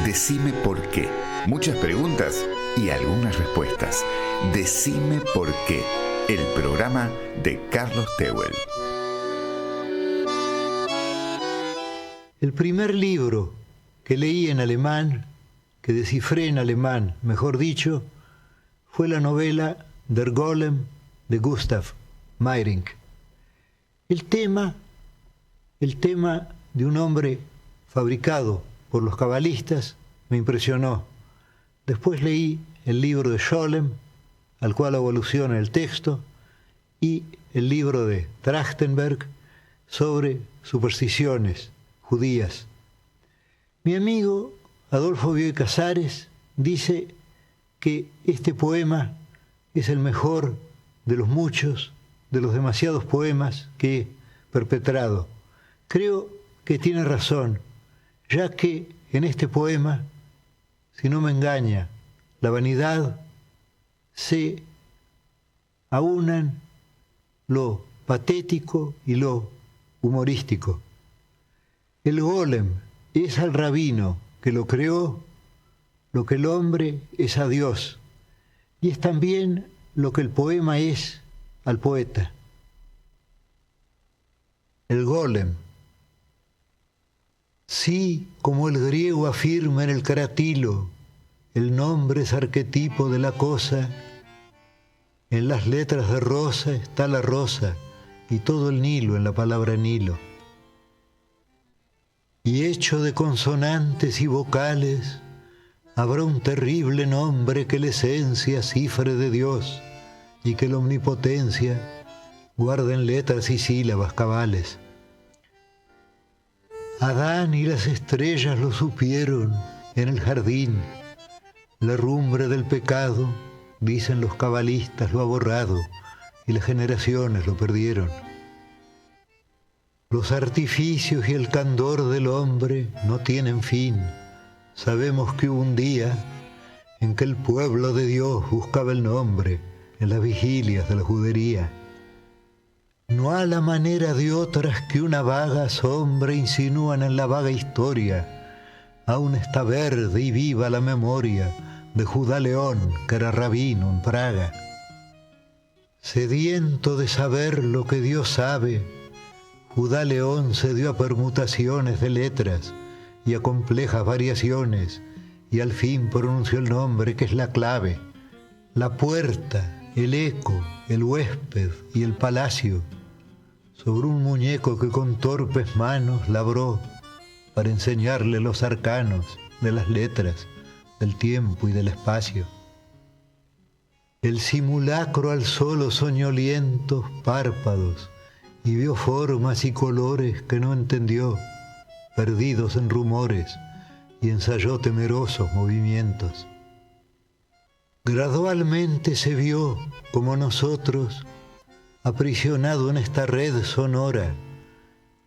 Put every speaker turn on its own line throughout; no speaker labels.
Decime por qué. Muchas preguntas y algunas respuestas. Decime por qué. El programa de Carlos Tehuel.
El primer libro que leí en alemán, que descifré en alemán, mejor dicho, fue la novela Der Golem de Gustav Meyrink. El tema de un hombre fabricado por los cabalistas me impresionó. Después leí el libro de Scholem, al cual evoluciona el texto, y el libro de Trachtenberg sobre supersticiones judías. Mi amigo Adolfo Bioy Casares dice que este poema es el mejor de los muchos, de los demasiados poemas que he perpetrado. Creo que tiene razón, ya que en este poema, si no me engaña la vanidad, se aunan lo patético y lo humorístico. El golem es al rabino que lo creó lo que el hombre es a Dios, y es también lo que el poema es al poeta. El golem. Sí, como el griego afirma en el Caratilo, el nombre es arquetipo de la cosa. En las letras de rosa está la rosa y todo el Nilo en la palabra Nilo. Y hecho de consonantes y vocales, habrá un terrible nombre que la esencia cifre de Dios y que la omnipotencia guarda en letras y sílabas cabales. Adán y las estrellas lo supieron en el jardín. La herrumbre del pecado, dicen los cabalistas, lo ha borrado y las generaciones lo perdieron. Los artificios y el candor del hombre no tienen fin. Sabemos que hubo un día en que el pueblo de Dios buscaba el nombre en las vigilias de la judería. No a la manera de otras que una vaga sombra insinúan en la vaga historia, aún está verde y viva la memoria de Judá León, que era rabino en Praga. Sediento de saber lo que Dios sabe, Judá León se dio a permutaciones de letras y a complejas variaciones, y al fin pronunció el nombre que es la clave, la puerta, el eco, el huésped y el palacio, sobre un muñeco que con torpes manos labró para enseñarle los arcanos de las letras, del tiempo y del espacio. El simulacro alzó los soñolientos párpados y vio formas y colores que no entendió, perdidos en rumores, y ensayó temerosos movimientos. Gradualmente se vio, como nosotros, aprisionado en esta red sonora,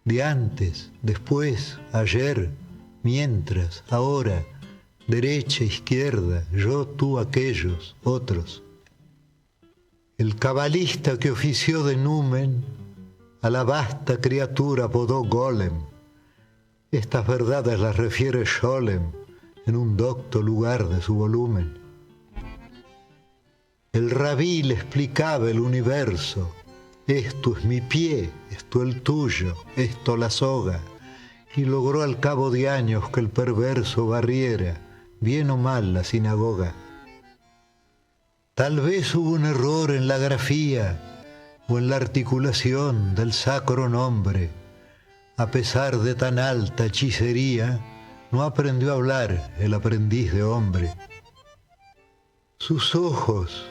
de antes, después, ayer, mientras, ahora, derecha, izquierda, yo, tú, aquellos, otros. El cabalista que ofició de numen, a la vasta criatura apodó golem. Estas verdades las refiere Scholem en un docto lugar de su volumen. El rabí le explicaba el universo. Esto es mi pie, esto el tuyo, esto la soga. Y logró al cabo de años que el perverso barriera, bien o mal, la sinagoga. Tal vez hubo un error en la grafía o en la articulación del sacro nombre. A pesar de tan alta hechicería, no aprendió a hablar el aprendiz de hombre. Sus ojos,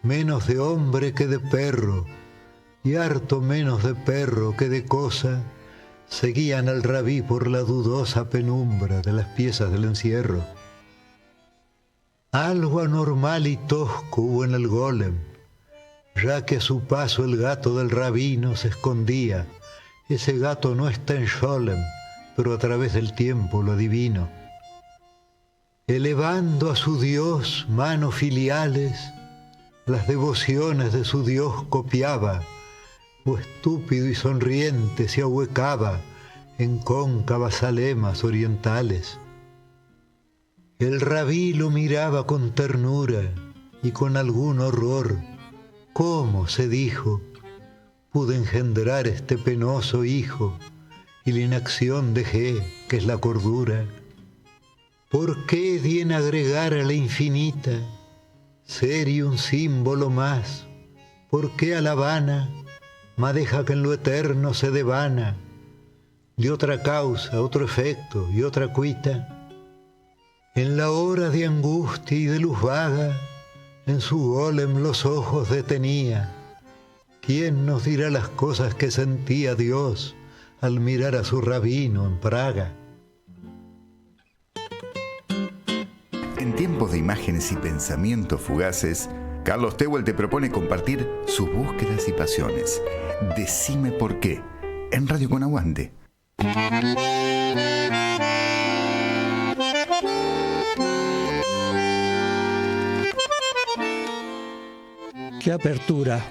menos de hombre que de perro, y harto menos de perro que de cosa, seguían al rabí por la dudosa penumbra de las piezas del encierro. Algo anormal y tosco hubo en el golem, ya que a su paso el gato del rabino se escondía. Ese gato no está en Scholem, pero a través del tiempo lo adivino. Elevando a su Dios manos filiales, las devociones de su Dios copiaba, o estúpido y sonriente se ahuecaba en cóncavas alemas orientales. El rabí lo miraba con ternura y con algún horror. ¿Cómo, se dijo, pude engendrar este penoso hijo y la inacción dejé, que es la cordura? ¿Por qué di en agregar a la infinita ser y un símbolo más? ¿Por qué a la vana madeja que en lo eterno se devana? De otra causa, otro efecto y otra cuita. En la hora de angustia y de luz vaga, en su golem los ojos detenía. ¿Quién nos dirá las cosas que sentía Dios al mirar a su rabino en Praga?
En tiempos de imágenes y pensamientos fugaces, Carlos Tehuel te propone compartir sus búsquedas y pasiones. Decime por qué, en Radio Con Aguante.
Qué apertura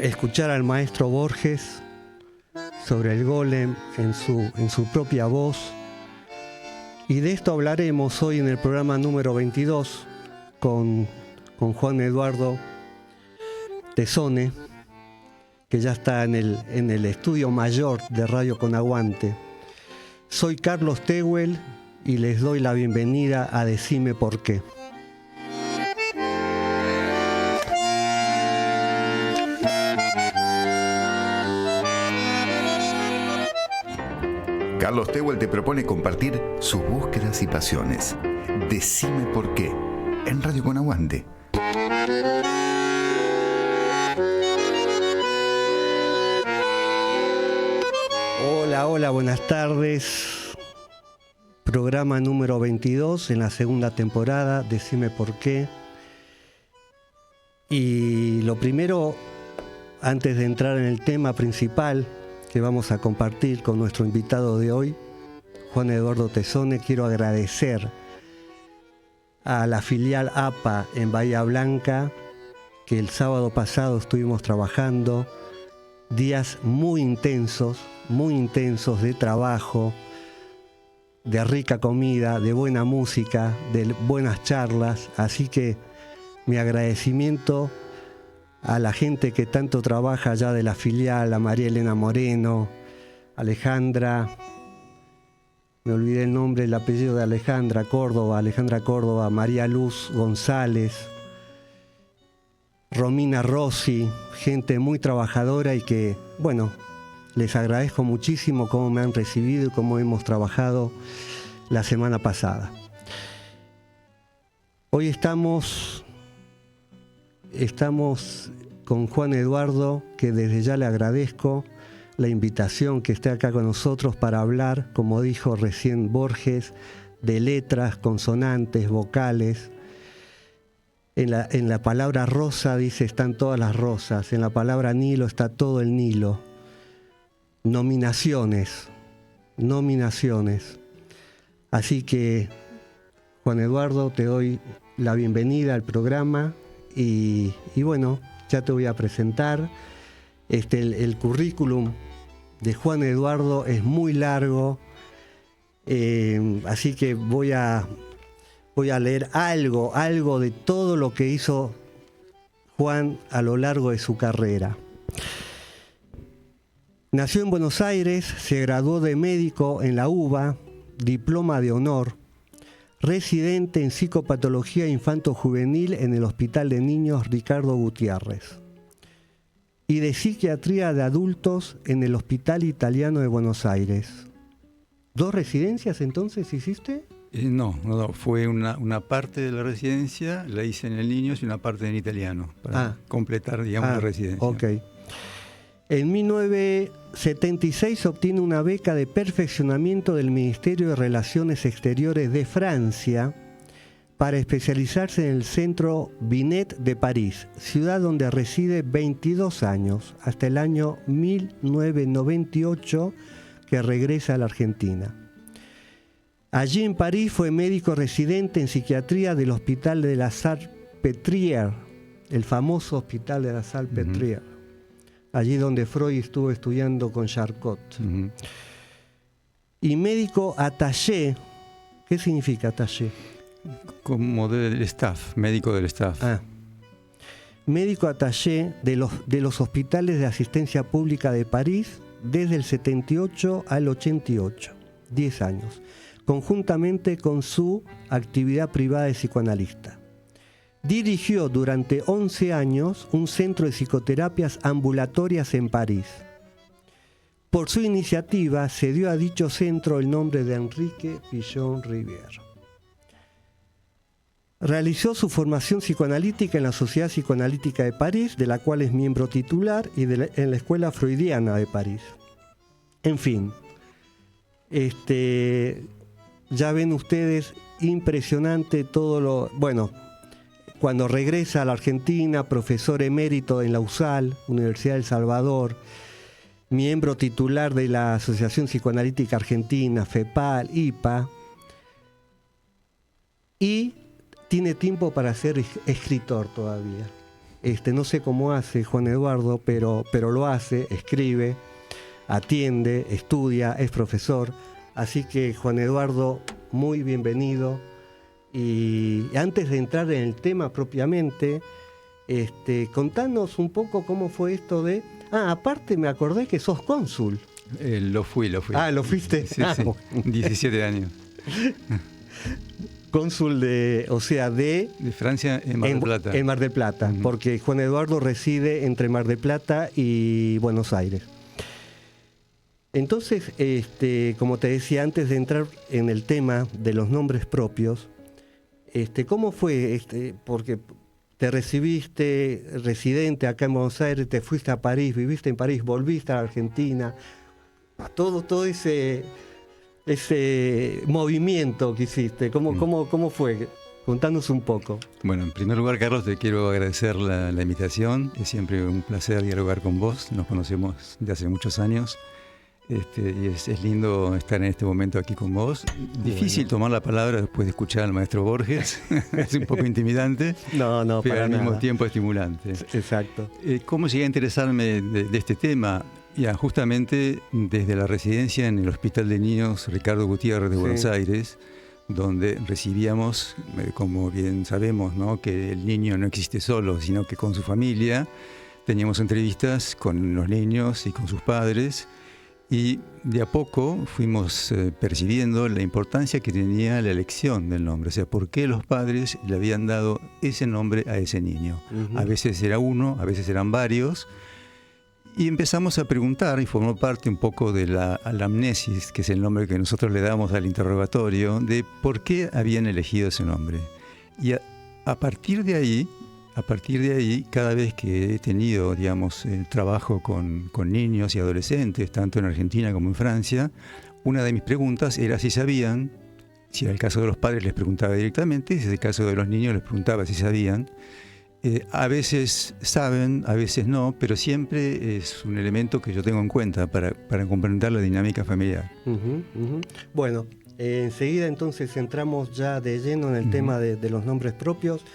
escuchar al maestro Borges sobre el golem en su propia voz. Y de esto hablaremos hoy en el programa número 22 con Juan Eduardo Tessone, que ya está en el estudio mayor de Radio Con Aguante. Soy Carlos Tehuel y les doy la bienvenida a Decime por qué.
Carlos Tehuel te propone compartir sus búsquedas y pasiones. Decime por qué, en Radio Con Aguante.
Hola, buenas tardes. Programa número 22 en la segunda temporada, Decime por qué. Y lo primero, antes de entrar en el tema principal que vamos a compartir con nuestro invitado de hoy, Juan Eduardo Tessone, quiero agradecer a la filial APA en Bahía Blanca, que el sábado pasado estuvimos trabajando, días muy intensos de trabajo, de rica comida, de buena música, de buenas charlas, así que mi agradecimiento a la gente que tanto trabaja allá de la filial, a María Elena Moreno, Alejandra, me olvidé el nombre, el apellido de Alejandra Córdoba, María Luz González, Romina Rossi, gente muy trabajadora y que, bueno, les agradezco muchísimo cómo me han recibido y cómo hemos trabajado la semana pasada. Hoy estamos con Juan Eduardo, que desde ya le agradezco la invitación que esté acá con nosotros para hablar, como dijo recién Borges, de letras, consonantes, vocales. En la palabra rosa, dice, están todas las rosas. En la palabra Nilo está todo el Nilo. Nominaciones. Así que, Juan Eduardo, te doy la bienvenida al programa. Y bueno, ya te voy a presentar. El currículum de Juan Eduardo es muy largo, así que voy a leer algo de todo lo que hizo Juan a lo largo de su carrera. Nació en Buenos Aires, se graduó de médico en la UBA, diploma de honor. Residente en psicopatología infanto-juvenil en el Hospital de Niños Ricardo Gutiérrez y de psiquiatría de adultos en el Hospital Italiano de Buenos Aires. ¿2 residencias entonces hiciste?
No, fue una parte de la residencia, la hice en el Niños y una parte en italiano, para completar, la residencia.
Ok. En 1976 obtiene una beca de perfeccionamiento del Ministerio de Relaciones Exteriores de Francia para especializarse en el Centro Binet de París, ciudad donde reside 22 años, hasta el año 1998 que regresa a la Argentina. Allí en París fue médico residente en psiquiatría del Hospital de la Salpêtrière, el famoso Hospital de la Salpêtrière. Allí donde Freud estuvo estudiando con Charcot. Y médico attaché. ¿Qué significa attaché?
Como del staff, médico del staff.
Médico attaché de los hospitales de asistencia pública de París desde el 78 al 88, 10 años, conjuntamente con su actividad privada de psicoanalista. Dirigió durante 11 años un centro de psicoterapias ambulatorias en París. Por su iniciativa se dio a dicho centro el nombre de Enrique Pillon-Rivière. Realizó su formación psicoanalítica en la Sociedad Psicoanalítica de París, de la cual es miembro titular, y en la Escuela Freudiana de París. En fin, ya ven ustedes, impresionante todo lo... Bueno, cuando regresa a la Argentina, profesor emérito en la USAL, Universidad del Salvador, miembro titular de la Asociación Psicoanalítica Argentina, FEPAL, IPA, y tiene tiempo para ser escritor todavía. No sé cómo hace Juan Eduardo, pero lo hace, escribe, atiende, estudia, es profesor. Así que, Juan Eduardo, muy bienvenido. Y antes de entrar en el tema propiamente, contanos un poco cómo fue esto de... aparte me acordé que sos cónsul.
Lo fui.
¿Lo fuiste?
Sí, sí. 17 años.
Cónsul de
Francia en Mar del Plata.
En Mar del Plata, porque Juan Eduardo reside entre Mar del Plata y Buenos Aires. Entonces, como te decía, antes de entrar en el tema de los nombres propios, ¿cómo fue? Porque te recibiste residente acá en Buenos Aires, te fuiste a París, viviste en París, volviste a la Argentina, todo ese movimiento que hiciste, ¿cómo fue? Contanos un poco.
Bueno, en primer lugar, Carlos, te quiero agradecer la invitación. Es siempre un placer dialogar con vos. Nos conocemos de hace muchos años. Y es lindo estar en este momento aquí con vos. Difícil tomar la palabra después de escuchar al maestro Borges. Es un poco intimidante.
No,
pero
para
al mismo
nada.
tiempo estimulante.
Exacto.
¿Cómo llegué a interesarme de este tema? Ya, justamente desde la residencia en el Hospital de Niños Ricardo Gutiérrez de Buenos Aires, donde recibíamos, como bien sabemos, ¿no?, que el niño no existe solo, sino que con su familia. Teníamos entrevistas con los niños y con sus padres, y de a poco fuimos percibiendo la importancia que tenía la elección del nombre, o sea, por qué los padres le habían dado ese nombre a ese niño. A veces era uno, a veces eran varios. Y empezamos a preguntar, y formó parte un poco de la anamnesis, que es el nombre que nosotros le damos al interrogatorio, de por qué habían elegido ese nombre. Y a partir de ahí, cada vez que he tenido, digamos, el trabajo con niños y adolescentes, tanto en Argentina como en Francia, una de mis preguntas era si sabían, si era el caso de los padres les preguntaba directamente, si era el caso de los niños les preguntaba si sabían. A veces saben, a veces no, pero siempre es un elemento que yo tengo en cuenta para comprender la dinámica familiar.
Bueno, enseguida entonces entramos ya de lleno en el tema de los nombres propios.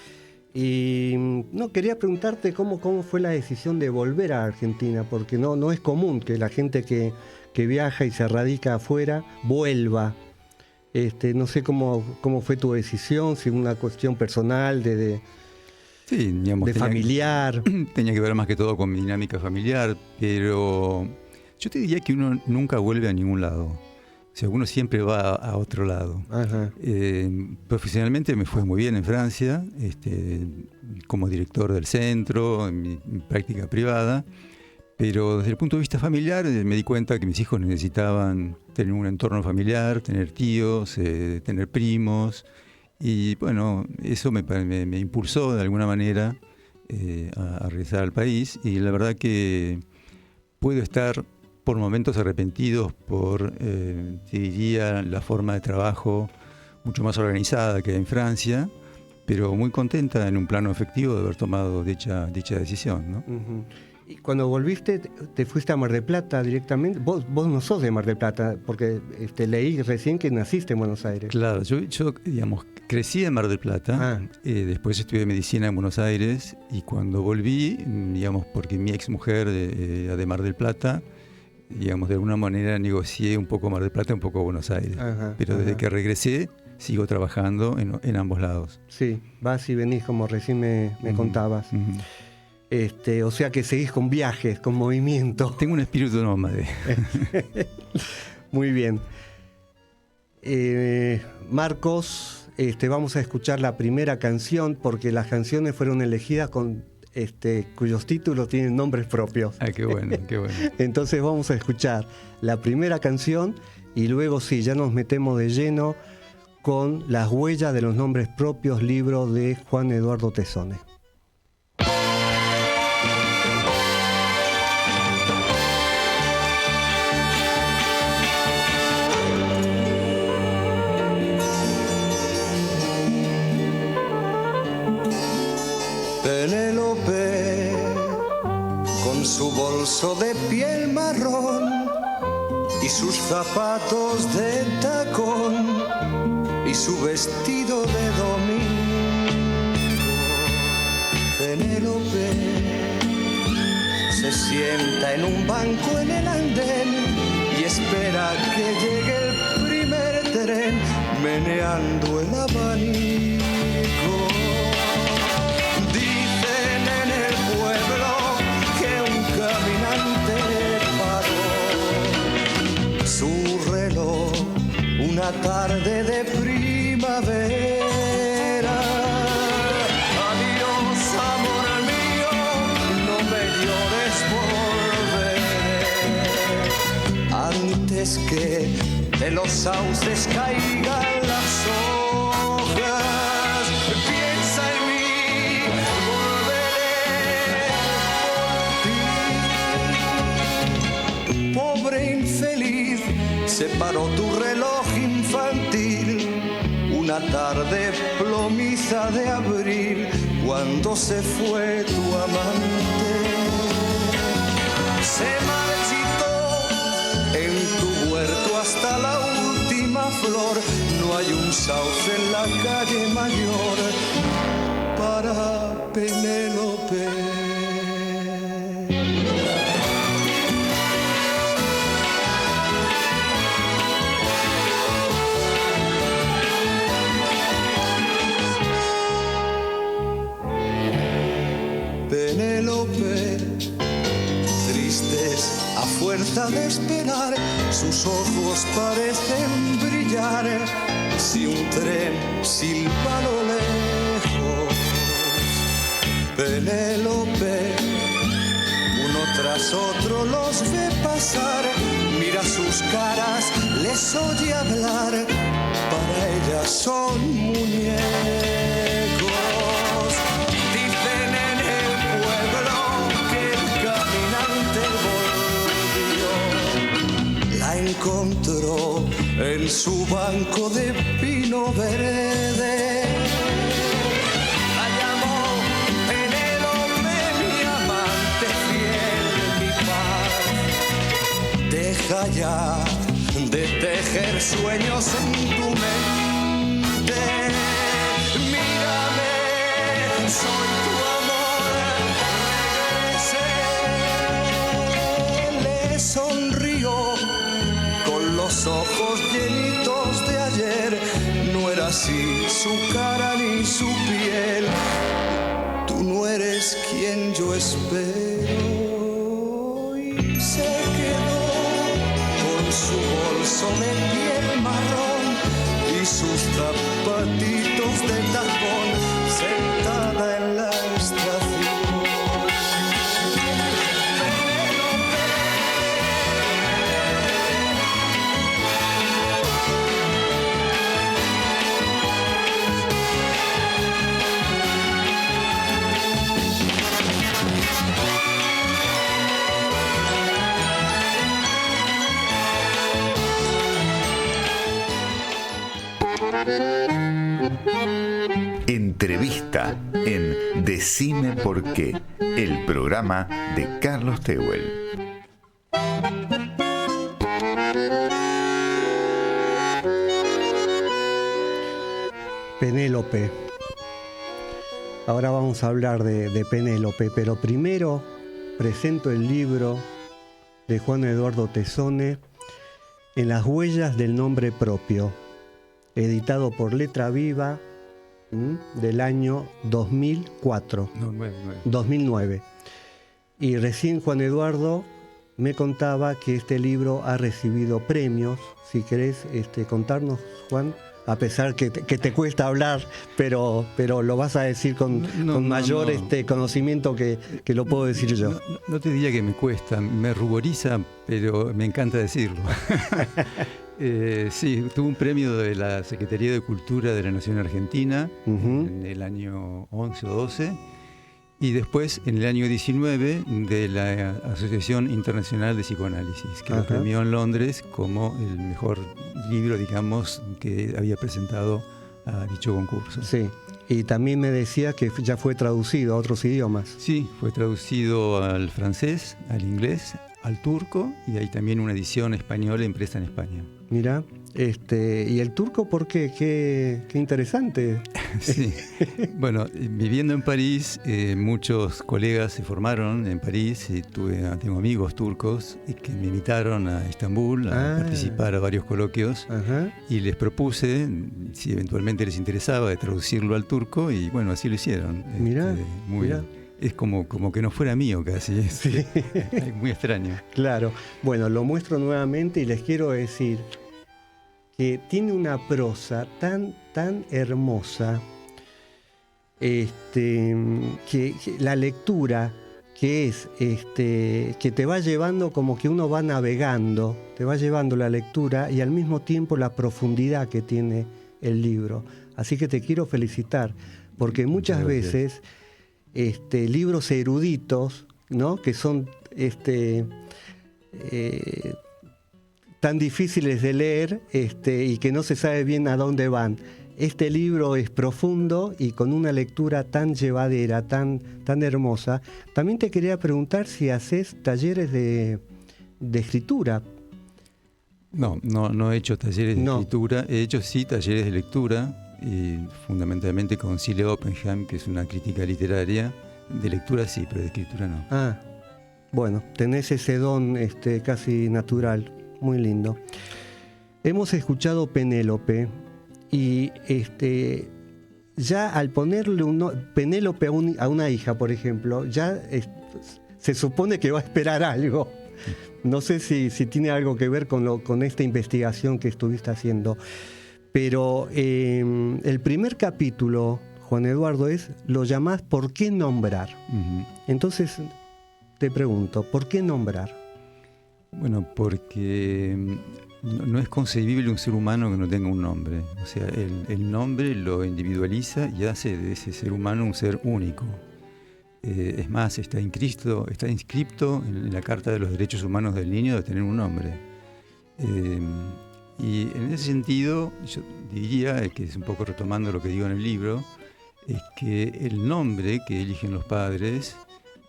Y quería preguntarte cómo fue la decisión de volver a Argentina, porque no es común que la gente que viaja y se radica afuera vuelva. No sé cómo fue tu decisión, si una cuestión personal
Sí, digamos,
familiar.
Tenía que ver más que todo con mi dinámica familiar, pero yo te diría que uno nunca vuelve a ningún lado. O sea, uno siempre va a otro lado. Profesionalmente me fue muy bien en Francia, como director del centro, en mi práctica privada, pero desde el punto de vista familiar me di cuenta que mis hijos necesitaban tener un entorno familiar, tener tíos, tener primos. Y bueno, eso me impulsó de alguna manera a regresar al país, y la verdad que puedo estar por momentos arrepentidos por, te diría, la forma de trabajo mucho más organizada que en Francia, pero muy contenta en un plano afectivo de haber tomado dicha decisión, ¿no?
Y cuando volviste, te fuiste a Mar del Plata directamente. Vos no sos de Mar del Plata, porque leí recién que naciste en Buenos Aires.
Claro, yo digamos, crecí en Mar del Plata, después estudié medicina en Buenos Aires, y cuando volví, digamos, porque mi ex mujer era de Mar del Plata, digamos, de alguna manera negocié un poco Mar del Plata, un poco Buenos Aires. Pero desde que regresé, sigo trabajando en ambos lados.
Sí, vas y venís como recién me contabas. O sea que seguís con viajes, con movimiento.
Tengo un espíritu nómade.
Muy bien. Marcos, vamos a escuchar la primera canción porque las canciones fueron elegidas con cuyos títulos tienen nombres propios.
Ah, qué bueno, qué bueno.
Entonces vamos a escuchar la primera canción y luego sí, ya nos metemos de lleno con Las huellas de los nombres propios, libro de Juan Eduardo Tessone.
Penélope, con su bolso de piel marrón y sus zapatos de tacón y su vestido de domingo. Penélope se sienta en un banco en el andén y espera que llegue el primer tren meneando el abanico. Una tarde de primavera. Adiós, amor mío, no me llores, volveré antes que de los sauces caigan las hojas. Piensa en mí, volveré por ti. Pobre infeliz, se paró tu reloj infantil, una tarde plomiza de abril, cuando se fue tu amante. Se marchitó en tu huerto hasta la última flor, no hay un sauce en la calle mayor para Penélope. Penélope, tristes a fuerza de esperar, sus ojos parecen brillar, si un tren silba a lo lejos. Penélope, uno tras otro los ve pasar, mira sus caras, les oye hablar, para ellas son muñecos. Encontró en su banco de pino verde. La llamó Penélope, mi amante fiel, mi paz. Deja ya de tejer sueños en tu mente. Mírame, soy tu amor, regrese. Le sonrió los ojos llenitos de ayer, no era así su cara ni su piel, tú no eres quien yo espero. Y se quedó con su bolso de piel marrón y sus zapatitos de tacón, sentada en la estación.
Entrevista en Decime por qué, el programa de Carlos Tehuel.
Penélope. Ahora vamos a hablar de Penélope, pero primero presento el libro de Juan Eduardo Tessone, En las huellas del nombre propio. editado por Letra Viva, del año 2004.
No,
2009. Y recién Juan Eduardo me contaba que este libro ha recibido premios. Si querés contarnos, Juan, a pesar que te cuesta hablar, pero lo vas a decir con mayor conocimiento que lo puedo decir yo.
No te diría que me cuesta, me ruboriza, pero me encanta decirlo. Sí, tuvo un premio de la Secretaría de Cultura de la Nación Argentina en el año 11 o 12, y después en el año 19 de la Asociación Internacional de Psicoanálisis, que lo premió en Londres como el mejor libro, digamos, que había presentado a dicho concurso.
Sí, y también me decía que ya fue traducido a otros idiomas.
Sí, fue traducido al francés, al inglés, al turco, y hay también una edición española impresa en España.
Mira, ¿y el turco por qué? Qué interesante.
Sí, bueno, viviendo en París, muchos colegas se formaron en París y tengo amigos turcos que me invitaron a Estambul a participar a varios coloquios. Y les propuse, si eventualmente les interesaba, de traducirlo al turco, y bueno, así lo hicieron.
Mirá.
Es como que no fuera mío casi, es muy extraño.
Claro, bueno, lo muestro nuevamente y les quiero decir que tiene una prosa tan hermosa, que la lectura que es, que te va llevando, como que uno va navegando, te va llevando la lectura y al mismo tiempo la profundidad que tiene el libro. Así que te quiero felicitar, porque muchas veces libros eruditos, ¿no?, que son tan difíciles de leer y que no se sabe bien a dónde van. Este libro es profundo y con una lectura tan llevadera, tan hermosa. También te quería preguntar si haces talleres de escritura.
No he hecho talleres de escritura, he hecho sí talleres de lectura, y fundamentalmente con Cile Oppenheim, que es una crítica literaria. De lectura sí, pero de escritura no.
Bueno, tenés ese don casi natural, muy lindo. Hemos escuchado Penélope y ya al ponerle Penélope a una hija, por ejemplo, ya se supone que va a esperar algo. No sé si tiene algo que ver con esta investigación que estuviste haciendo, pero el primer capítulo, Juan Eduardo, lo llamás ¿Por qué nombrar? Entonces te pregunto, ¿por qué nombrar?
Bueno, porque no es concebible un ser humano que no tenga un nombre. O sea, el nombre lo individualiza y hace de ese ser humano un ser único. Es más, está inscripto en la Carta de los Derechos Humanos del Niño de tener un nombre. Y en ese sentido, yo diría, que es un poco retomando lo que digo en el libro, es que el nombre que eligen los padres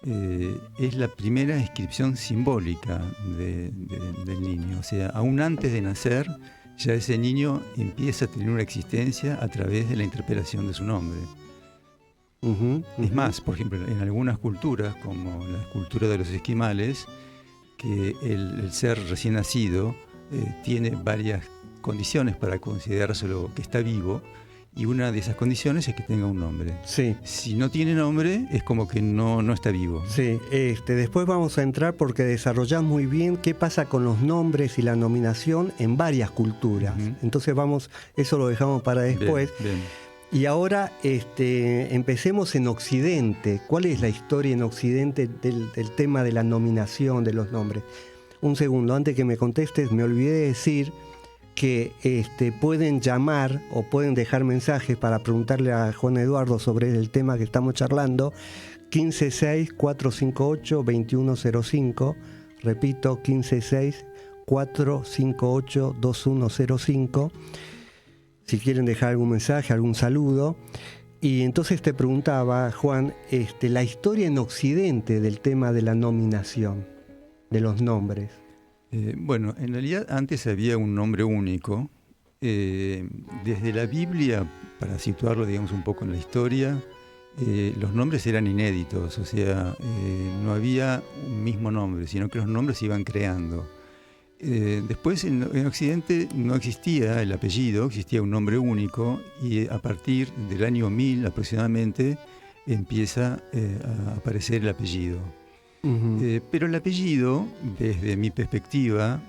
es la primera inscripción simbólica del niño. O sea, aún antes de nacer, ya ese niño empieza a tener una existencia a través de la interpelación de su nombre. Es más, por ejemplo, en algunas culturas, como la cultura de los esquimales, que el ser recién nacido tiene varias condiciones para considerárselo que está vivo, y una de esas condiciones es que tenga un nombre.
Sí.
Si no tiene nombre, es como que no está vivo.
Sí, después vamos a entrar porque desarrollás muy bien qué pasa con los nombres y la nominación en varias culturas. Entonces eso lo dejamos para después.
Bien.
Y ahora empecemos en Occidente. ¿Cuál es la historia en Occidente del tema de la nominación de los nombres? Un segundo, antes que me contestes, me olvidé de decir que pueden llamar o pueden dejar mensajes para preguntarle a Juan Eduardo sobre el tema que estamos charlando. 156-458-2105. Repito, 156-458-2105. Si quieren dejar algún mensaje, algún saludo. Y entonces te preguntaba, Juan, la historia en Occidente del tema de la nominación, de los nombres.
Bueno, en realidad antes había un nombre único. Desde la Biblia, para situarlo, digamos, un poco en la historia, los nombres eran inéditos, o sea, no había un mismo nombre, sino que los nombres se iban creando. Después en Occidente no existía el apellido, existía un nombre único, y a partir del año 1000 aproximadamente empieza a aparecer el apellido.
Ujú.
Pero el apellido, desde mi perspectiva,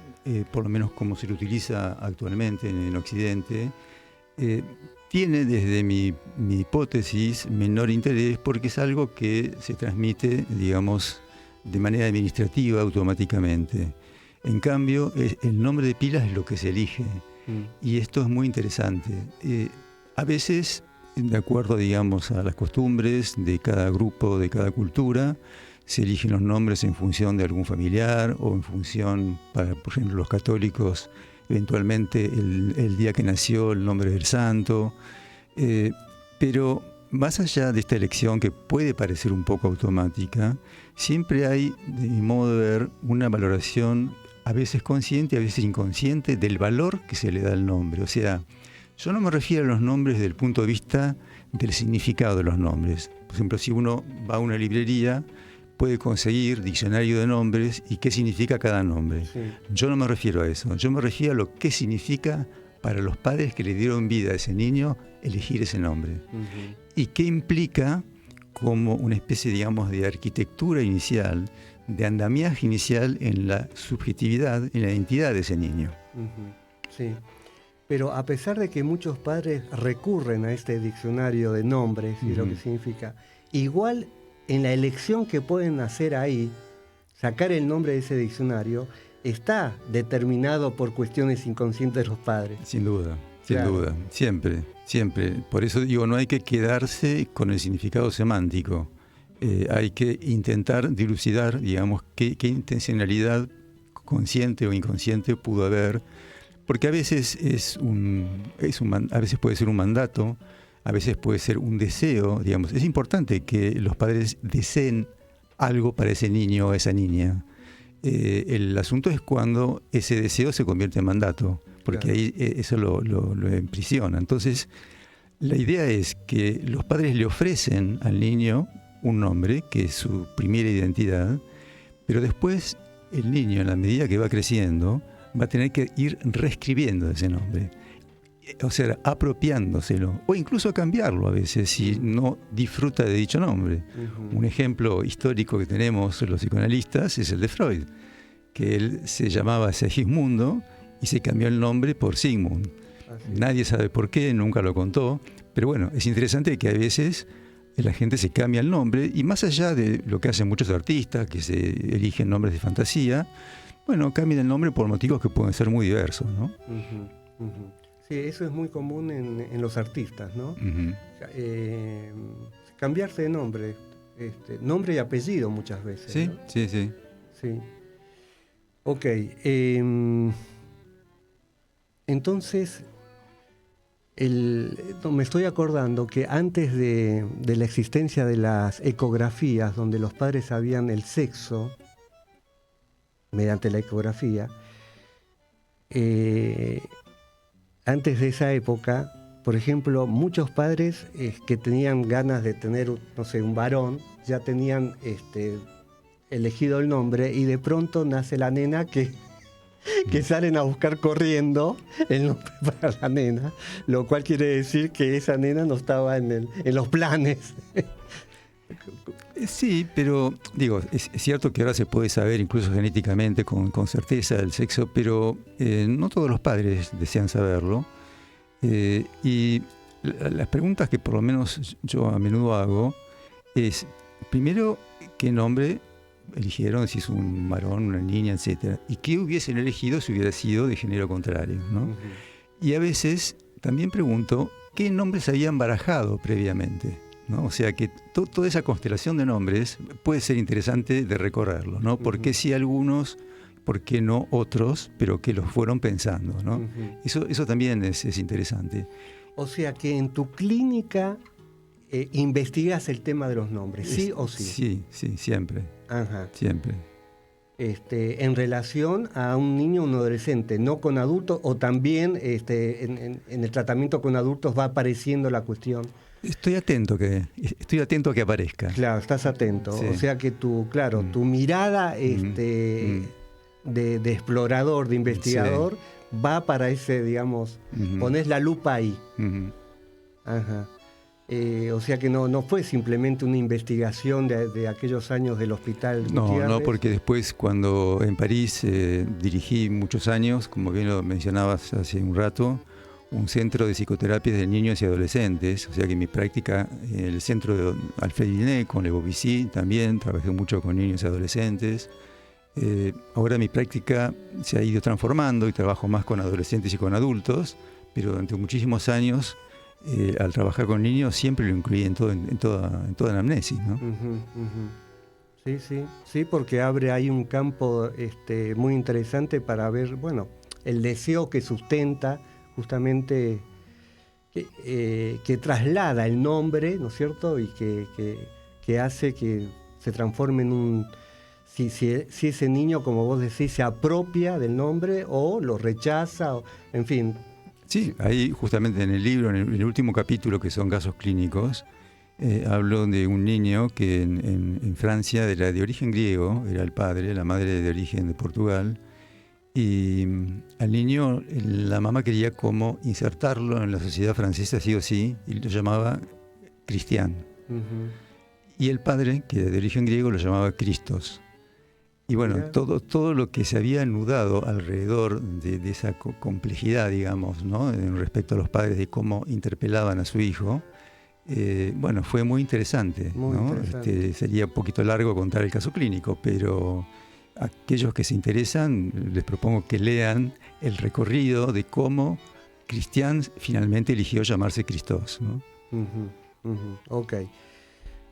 por lo menos como se lo utiliza actualmente en Occidente, tiene desde mi hipótesis menor interés porque es algo que se transmite, digamos, de manera administrativa automáticamente. En cambio, el nombre de pila es lo que se elige. Y esto es muy interesante. A veces, de acuerdo, digamos, a las costumbres de cada grupo, de cada cultura, se eligen los nombres en función de algún familiar o en función, por ejemplo, los católicos, eventualmente el día que nació, el nombre del santo. Pero más allá de esta elección que puede parecer un poco automática, siempre hay, de mi modo de ver, una valoración a veces consciente, a veces inconsciente, del valor que se le da al nombre. O sea, yo no me refiero a los nombres desde el punto de vista del significado de los nombres. Por ejemplo, si uno va a una librería, puede conseguir diccionario de nombres y qué significa cada nombre.
Sí.
Yo no me refiero a eso. Yo me refiero a lo que significa para los padres que le dieron vida a ese niño elegir ese nombre.
Ujú.
Y qué implica como una especie, digamos, de arquitectura inicial, de andamiaje inicial en la subjetividad, en la identidad de ese niño.
Ujú. Sí. Pero a pesar de que muchos padres recurren a este diccionario de nombres y lo que significa, igual en la elección que pueden hacer ahí, sacar el nombre de ese diccionario, está determinado por cuestiones inconscientes de los padres.
Sin duda, sin
Claro.
duda. Siempre, siempre. Por eso digo, no hay que quedarse con el significado semántico. Hay que intentar dilucidar, digamos, qué intencionalidad consciente o inconsciente pudo haber, porque a veces a veces puede ser un mandato, a veces puede ser un deseo, digamos. Es importante que los padres deseen algo para ese niño o esa niña. El asunto es cuando ese deseo se convierte en mandato, porque
Claro.
ahí eso lo emprisiona. Entonces, la idea es que los padres le ofrecen al niño un nombre, que es su primera identidad, pero después el niño, en la medida que va creciendo, va a tener que ir reescribiendo ese nombre. O sea, apropiándoselo, o incluso cambiarlo a veces si no disfruta de dicho nombre.
Ujú.
Un ejemplo histórico que tenemos los psicoanalistas es el de Freud, que él se llamaba Segismundo y se cambió el nombre por Sigmund.
Así es.
Nadie sabe por qué, nunca lo contó, pero bueno, es interesante que a veces la gente se cambia el nombre y más allá de lo que hacen muchos artistas, que se eligen nombres de fantasía, bueno, cambian el nombre por motivos que pueden ser muy diversos, ¿no?
Ujú, ujú. Sí, eso es muy común en los artistas, ¿no?
Ujú.
Cambiarse de nombre, nombre y apellido muchas veces.
Sí,
¿no?
sí, sí.
Sí. Ok. Entonces, me estoy acordando que antes de la existencia de las ecografías, donde los padres sabían el sexo mediante la ecografía, antes de esa época, por ejemplo, muchos padres que tenían ganas de tener, no sé, un varón, ya tenían elegido el nombre y de pronto nace la nena que salen a buscar corriendo el nombre para la nena, lo cual quiere decir que esa nena no estaba en los planes.
Sí, pero digo, es cierto que ahora se puede saber incluso genéticamente con certeza el sexo, pero no todos los padres desean saberlo. Y las preguntas que por lo menos yo a menudo hago es, primero, ¿qué nombre eligieron? Si es un varón, una niña, etcétera, y qué hubiesen elegido si hubiera sido de género contrario, ¿no?
Ujú.
Y a veces también pregunto qué nombres habían barajado previamente, ¿no? O sea que toda esa constelación de nombres puede ser interesante de recorrerlo, ¿no? ¿Por qué sí algunos, por qué no otros, pero que los fueron pensando, ¿no?
Ujú.
Eso también es interesante.
O sea que en tu clínica investigas el tema de los nombres, ¿sí o sí?
Sí, sí, siempre,
Ajá.
siempre.
En relación a un niño o un adolescente, no con adultos, o también en el tratamiento con adultos va apareciendo la cuestión.
Estoy atento a que aparezca.
Claro, estás atento.
Sí.
O sea que tu mirada de explorador, de investigador, va para ese, digamos, ponés la lupa ahí. Ajá. O sea que no fue simplemente una investigación de aquellos años del Hospital Gutiérrez.
No, porque después cuando en París dirigí muchos años, como bien lo mencionabas hace un rato, un centro de psicoterapia de niños y adolescentes, o sea que mi práctica en el centro de Alfred Binet, con Le Bovici también, trabajé mucho con niños y adolescentes. Ahora mi práctica se ha ido transformando y trabajo más con adolescentes y con adultos, pero durante muchísimos años al trabajar con niños siempre lo incluí en toda la anamnesis, ¿no?
Sí, porque abre ahí un campo muy interesante para ver, bueno, el deseo que sustenta justamente, que traslada el nombre, ¿no es cierto? Y que hace que se transforme en un... Si ese niño, como vos decís, se apropia del nombre o lo rechaza, en fin.
Sí, ahí justamente en el libro, en el último capítulo, que son casos clínicos, hablo de un niño que en Francia era de origen griego, era el padre, la madre de origen de Portugal, y al niño la mamá quería como insertarlo en la sociedad francesa sí o sí, y lo llamaba Cristián. Y el padre, que era de origen griego, lo llamaba Christos. Y bueno, todo lo que se había anudado alrededor de esa complejidad, digamos, ¿no? Respecto a los padres, de cómo interpelaban a su hijo, bueno, fue muy interesante. Sería un poquito largo contar el caso clínico, pero aquellos que se interesan, les propongo que lean el recorrido de cómo Cristián finalmente eligió llamarse Christos, ¿no?
Ok.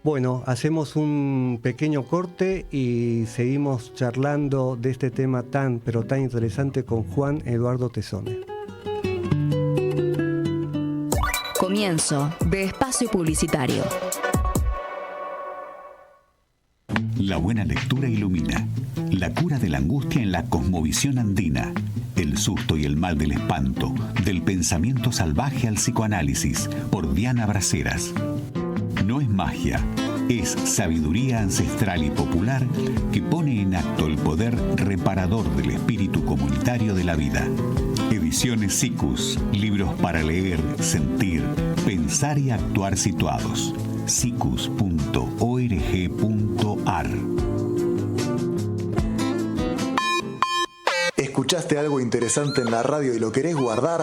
Bueno, hacemos un pequeño corte y seguimos charlando de este tema tan interesante con Juan Eduardo Tessone.
Comienzo de espacio publicitario.
La buena lectura ilumina. La cura de la angustia en la cosmovisión andina. El susto y el mal del espanto. Del pensamiento salvaje al psicoanálisis. Por Diana Braceras. No es magia, es sabiduría ancestral y popular que pone en acto el poder reparador del espíritu comunitario de la vida. Ediciones SICUS, libros para leer, sentir, pensar y actuar situados. sicus.org.ar.
¿Escuchaste algo interesante en la radio y lo querés guardar?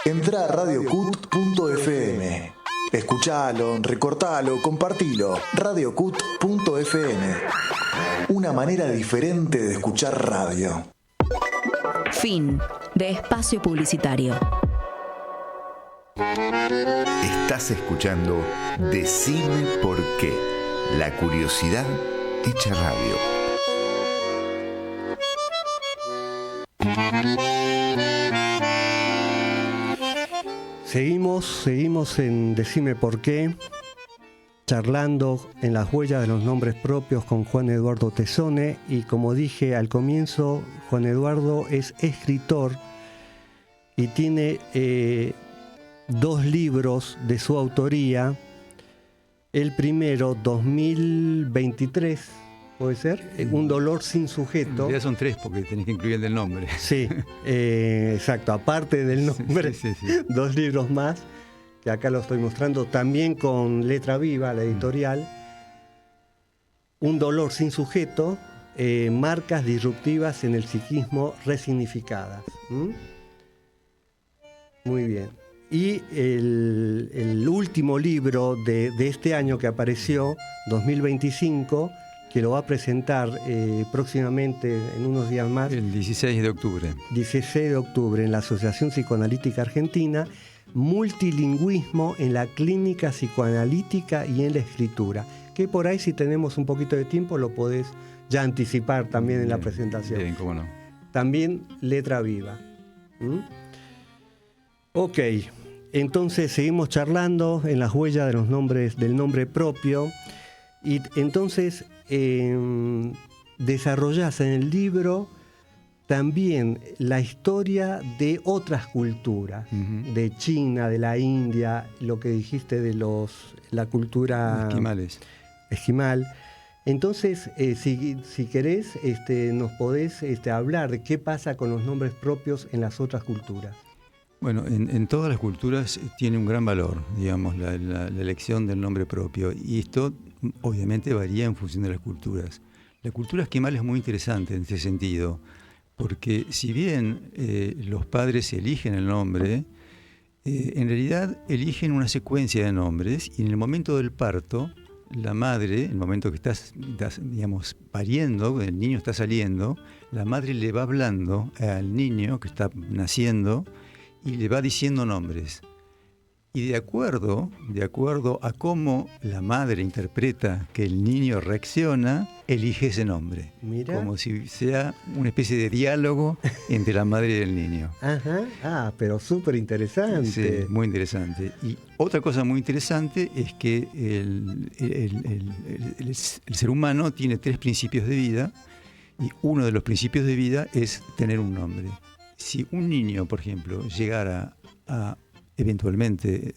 Entrá a radiocut.fm. Escuchalo, recortalo, compartilo. radiocut.fm. Una manera diferente de escuchar radio.
Fin de espacio publicitario.
Estás escuchando Decime por qué. La curiosidad hecha radio.
Seguimos en Decime por qué, charlando en las huellas de los nombres propios con Juan Eduardo Tessone, y como dije al comienzo, Juan Eduardo es escritor y tiene 2 libros de su autoría. El primero, 2023, ¿puede ser? Un dolor sin sujeto.
En realidad son 3 porque tenés que incluir el del nombre.
Sí, exacto, aparte del nombre, sí. 2 libros más, que acá lo estoy mostrando, también con Letra Viva, la editorial. Un dolor sin sujeto, marcas disruptivas en el psiquismo resignificadas. Muy bien. Y el último libro de este año que apareció, 2025, que lo va a presentar próximamente, en unos días más.
El 16 de octubre.
16 de octubre, en la Asociación Psicoanalítica Argentina, Multilingüismo en la Clínica Psicoanalítica y en la Escritura. Que por ahí, si tenemos un poquito de tiempo, lo podés ya anticipar también en la presentación.
Bien, cómo no.
También Letra Viva. Ok, entonces seguimos charlando en las huellas de los nombres, del nombre propio, y entonces desarrollás en el libro también la historia de otras culturas, de China, de la India, lo que dijiste de la cultura
esquimales.
Esquimal. Entonces, si querés, nos podés hablar de qué pasa con los nombres propios en las otras culturas.
Bueno, en todas las culturas tiene un gran valor, digamos, la elección del nombre propio. Y esto obviamente varía en función de las culturas. La cultura esquimal es muy interesante en este sentido, porque si bien los padres eligen el nombre, en realidad eligen una secuencia de nombres y en el momento del parto, la madre, en el momento que estás digamos, pariendo, el niño está saliendo, la madre le va hablando al niño que está naciendo y le va diciendo nombres. Y de acuerdo a cómo la madre interpreta que el niño reacciona, elige ese nombre.
Mira.
Como si sea una especie de diálogo entre la madre y el niño.
Ajá, pero súper interesante.
Sí, muy interesante. Y otra cosa muy interesante es que el ser humano tiene 3 principios de vida y uno de los principios de vida es tener un nombre. Si un niño, por ejemplo, llegara a eventualmente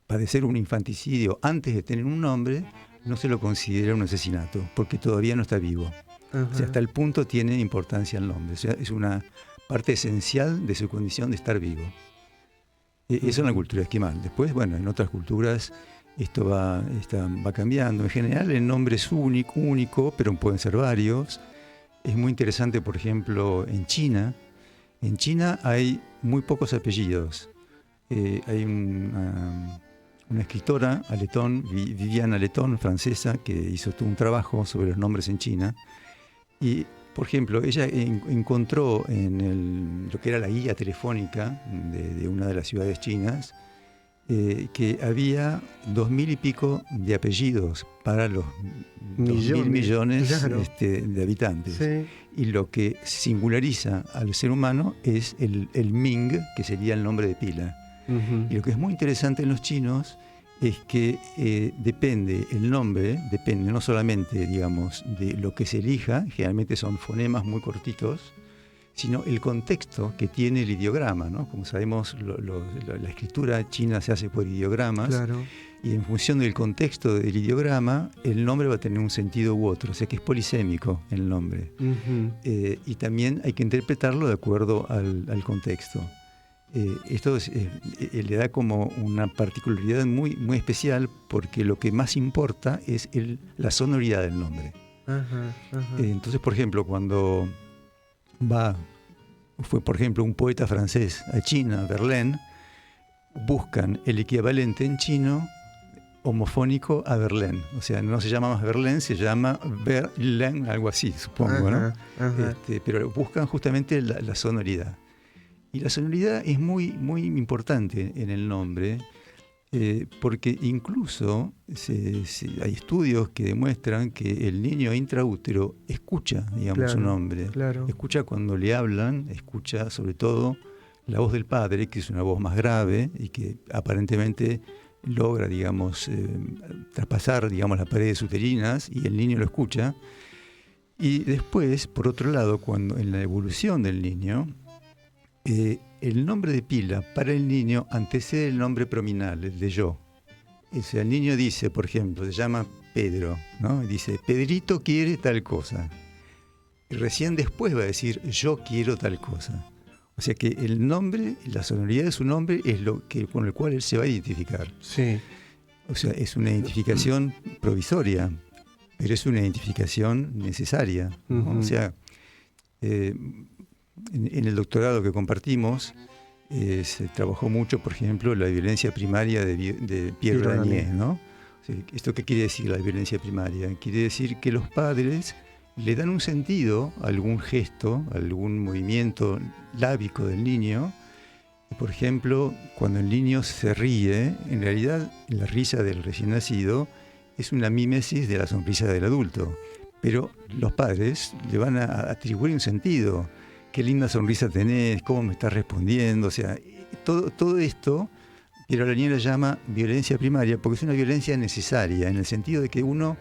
padecer un infanticidio antes de tener un nombre, no se lo considera un asesinato, porque todavía no está vivo. O sea, hasta el punto tiene importancia el nombre. O sea, es una parte esencial de su condición de estar vivo. Eso en la cultura esquimal. Después, bueno, en otras culturas esto va cambiando. En general el nombre es único, pero pueden ser varios. Es muy interesante, por ejemplo, en China. En China hay muy pocos apellidos. Hay una escritora Letón, Viviane Letón, francesa, que hizo todo un trabajo sobre los nombres en China. Y, por ejemplo, ella encontró en lo que era la guía telefónica de una de las ciudades chinas, que había 2.000 y pico de apellidos para los 2.000 millones
claro.
De habitantes.
Sí.
Y lo que singulariza al ser humano es el Ming, que sería el nombre de pila. Y lo que es muy interesante en los chinos es que el nombre depende no solamente, digamos, de lo que se elija, generalmente son fonemas muy cortitos, sino el contexto que tiene el ideograma, ¿no? Como sabemos, la escritura china se hace por ideogramas,
claro.
Y en función del contexto del ideograma, el nombre va a tener un sentido u otro, o sea que es polisémico el nombre. Y también hay que interpretarlo de acuerdo al contexto. Esto le da como una particularidad muy, muy especial, porque lo que más importa es la sonoridad del nombre. Entonces, por ejemplo, cuando fue por ejemplo un poeta francés a China, Verlaine, buscan el equivalente en chino homofónico a Verlaine. O sea, no se llama más Verlaine, se llama Verlaine, algo así, supongo, ¿no? Pero buscan justamente la sonoridad. Y la sonoridad es muy, muy importante en el nombre, porque incluso hay estudios que demuestran que el niño intraútero escucha, digamos, su nombre.
Claro.
Escucha cuando le hablan, escucha sobre todo la voz del padre, que es una voz más grave y que aparentemente logra, digamos, traspasar, digamos, las paredes uterinas, y el niño lo escucha. Y después, por otro lado, cuando en la evolución del niño, el nombre de pila para el niño antecede el nombre prominal, el de yo. O sea, el niño dice, por ejemplo, se llama Pedro, ¿no? Y dice, Pedrito quiere tal cosa. Y recién después va a decir, yo quiero tal cosa. O sea que el nombre, la sonoridad de su nombre es con el cual él se va a identificar.
Sí.
O sea, es una identificación provisoria, pero es una identificación necesaria, ¿no? O sea, en el doctorado que compartimos, se trabajó mucho, por ejemplo, la violencia primaria de Pierre Ranier, ¿no? O sea, ¿esto qué quiere decir, la violencia primaria? Quiere decir que los padres le dan un sentido a algún gesto, a algún movimiento lábico del niño. Por ejemplo, cuando el niño se ríe, en realidad la risa del recién nacido es una mímesis de la sonrisa del adulto, pero los padres le van a atribuir un sentido. Qué linda sonrisa tenés, cómo me estás respondiendo. O sea, todo esto, Pierre Ranier la llama violencia primaria, porque es una violencia necesaria, en el sentido de que uno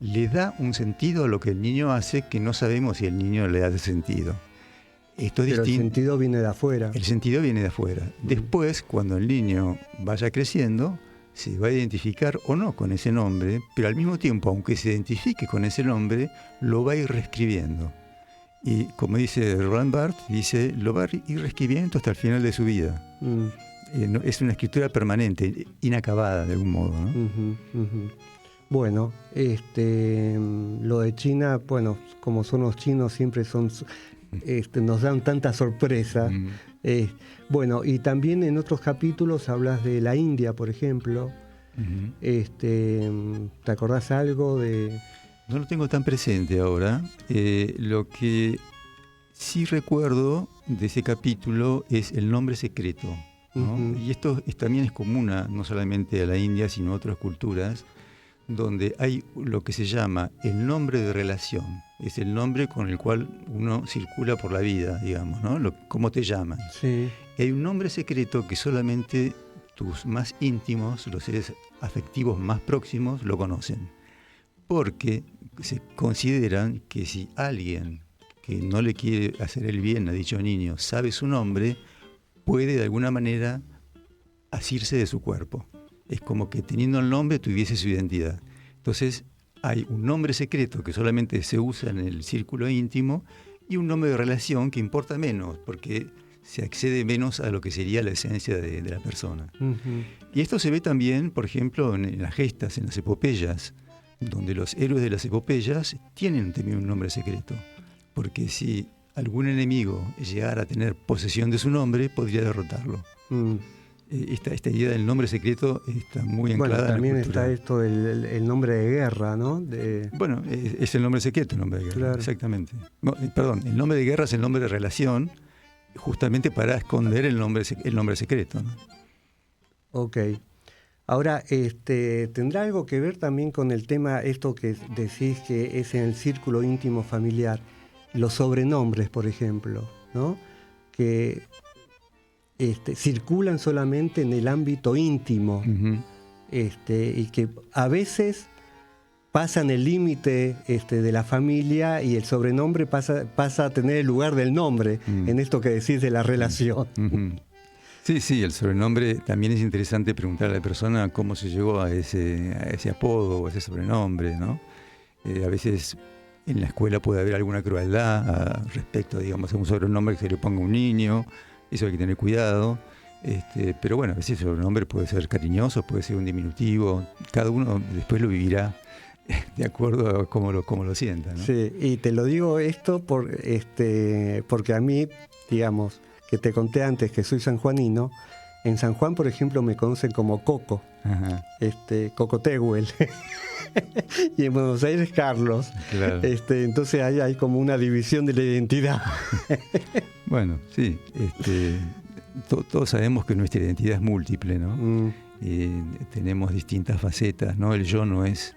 le da un sentido a lo que el niño hace, que no sabemos si el niño le da sentido. Esto es
Pero
distinto.
el sentido viene de afuera.
El sentido viene de afuera. Después, cuando el niño vaya creciendo, se va a identificar o no con ese nombre, pero al mismo tiempo, aunque se identifique con ese nombre, lo va a ir reescribiendo. Y como dice Roland Barthes, dice, lo va a ir reescribiendo hasta el final de su vida. Es una escritura permanente, inacabada de algún modo, ¿no?
Bueno, lo de China, bueno, como son los chinos, siempre nos dan tanta sorpresa. Bueno, y también en otros capítulos hablas de la India, por ejemplo. ¿Te acordás algo de...?
No lo tengo tan presente ahora. Lo que sí recuerdo de ese capítulo es el nombre secreto, ¿no? Y esto también es común no solamente a la India, sino a otras culturas, donde hay lo que se llama el nombre de relación. Es el nombre con el cual uno circula por la vida, digamos, ¿no? ¿Cómo te llaman?
Sí.
Y hay un nombre secreto que solamente tus más íntimos, los seres afectivos más próximos, lo conocen. Porque se consideran que si alguien que no le quiere hacer el bien a dicho niño sabe su nombre, puede de alguna manera asirse de su cuerpo. Es como que teniendo el nombre tuviese su identidad. Entonces hay un nombre secreto que solamente se usa en el círculo íntimo y un nombre de relación que importa menos porque se accede menos a lo que sería la esencia de la persona. Y esto se ve también, por ejemplo, en las gestas, en las epopeyas, donde los héroes de las epopeyas tienen también un nombre secreto. Porque si algún enemigo llegara a tener posesión de su nombre, podría derrotarlo. Esta idea del nombre secreto está muy anclada.
Bueno, también
en la cultura.
está esto el nombre de guerra, ¿no?
Bueno, es el nombre secreto, el nombre de guerra, claro. Exactamente. No, perdón, el nombre de guerra es el nombre de relación, justamente para esconder el nombre secreto, ¿no?
Ok. Ahora, ¿tendrá algo que ver también con el tema, esto que decís que es en el círculo íntimo familiar? Los sobrenombres, por ejemplo, ¿no? Que circulan solamente en el ámbito íntimo, y que a veces pasan el límite de la familia y el sobrenombre pasa a tener el lugar del nombre, en esto que decís de la relación.
Sí, el sobrenombre también es interesante preguntarle a la persona cómo se llegó a ese apodo o a ese sobrenombre, ¿no? A veces en la escuela puede haber alguna crueldad respecto, digamos, a un sobrenombre que se le ponga a un niño. Eso hay que tener cuidado, pero bueno, a veces el sobrenombre puede ser cariñoso, puede ser un diminutivo, cada uno después lo vivirá de acuerdo a cómo lo sienta, ¿no?
Sí, y te lo digo esto porque a mí, digamos, que te conté antes que soy sanjuanino, en San Juan, por ejemplo, me conocen como Coco, Coco Tehuel, y en Buenos Aires Carlos, claro. Entonces hay como una división de la identidad.
Bueno, sí, todos sabemos que nuestra identidad es múltiple, ¿no? Tenemos distintas facetas, ¿no? El yo no es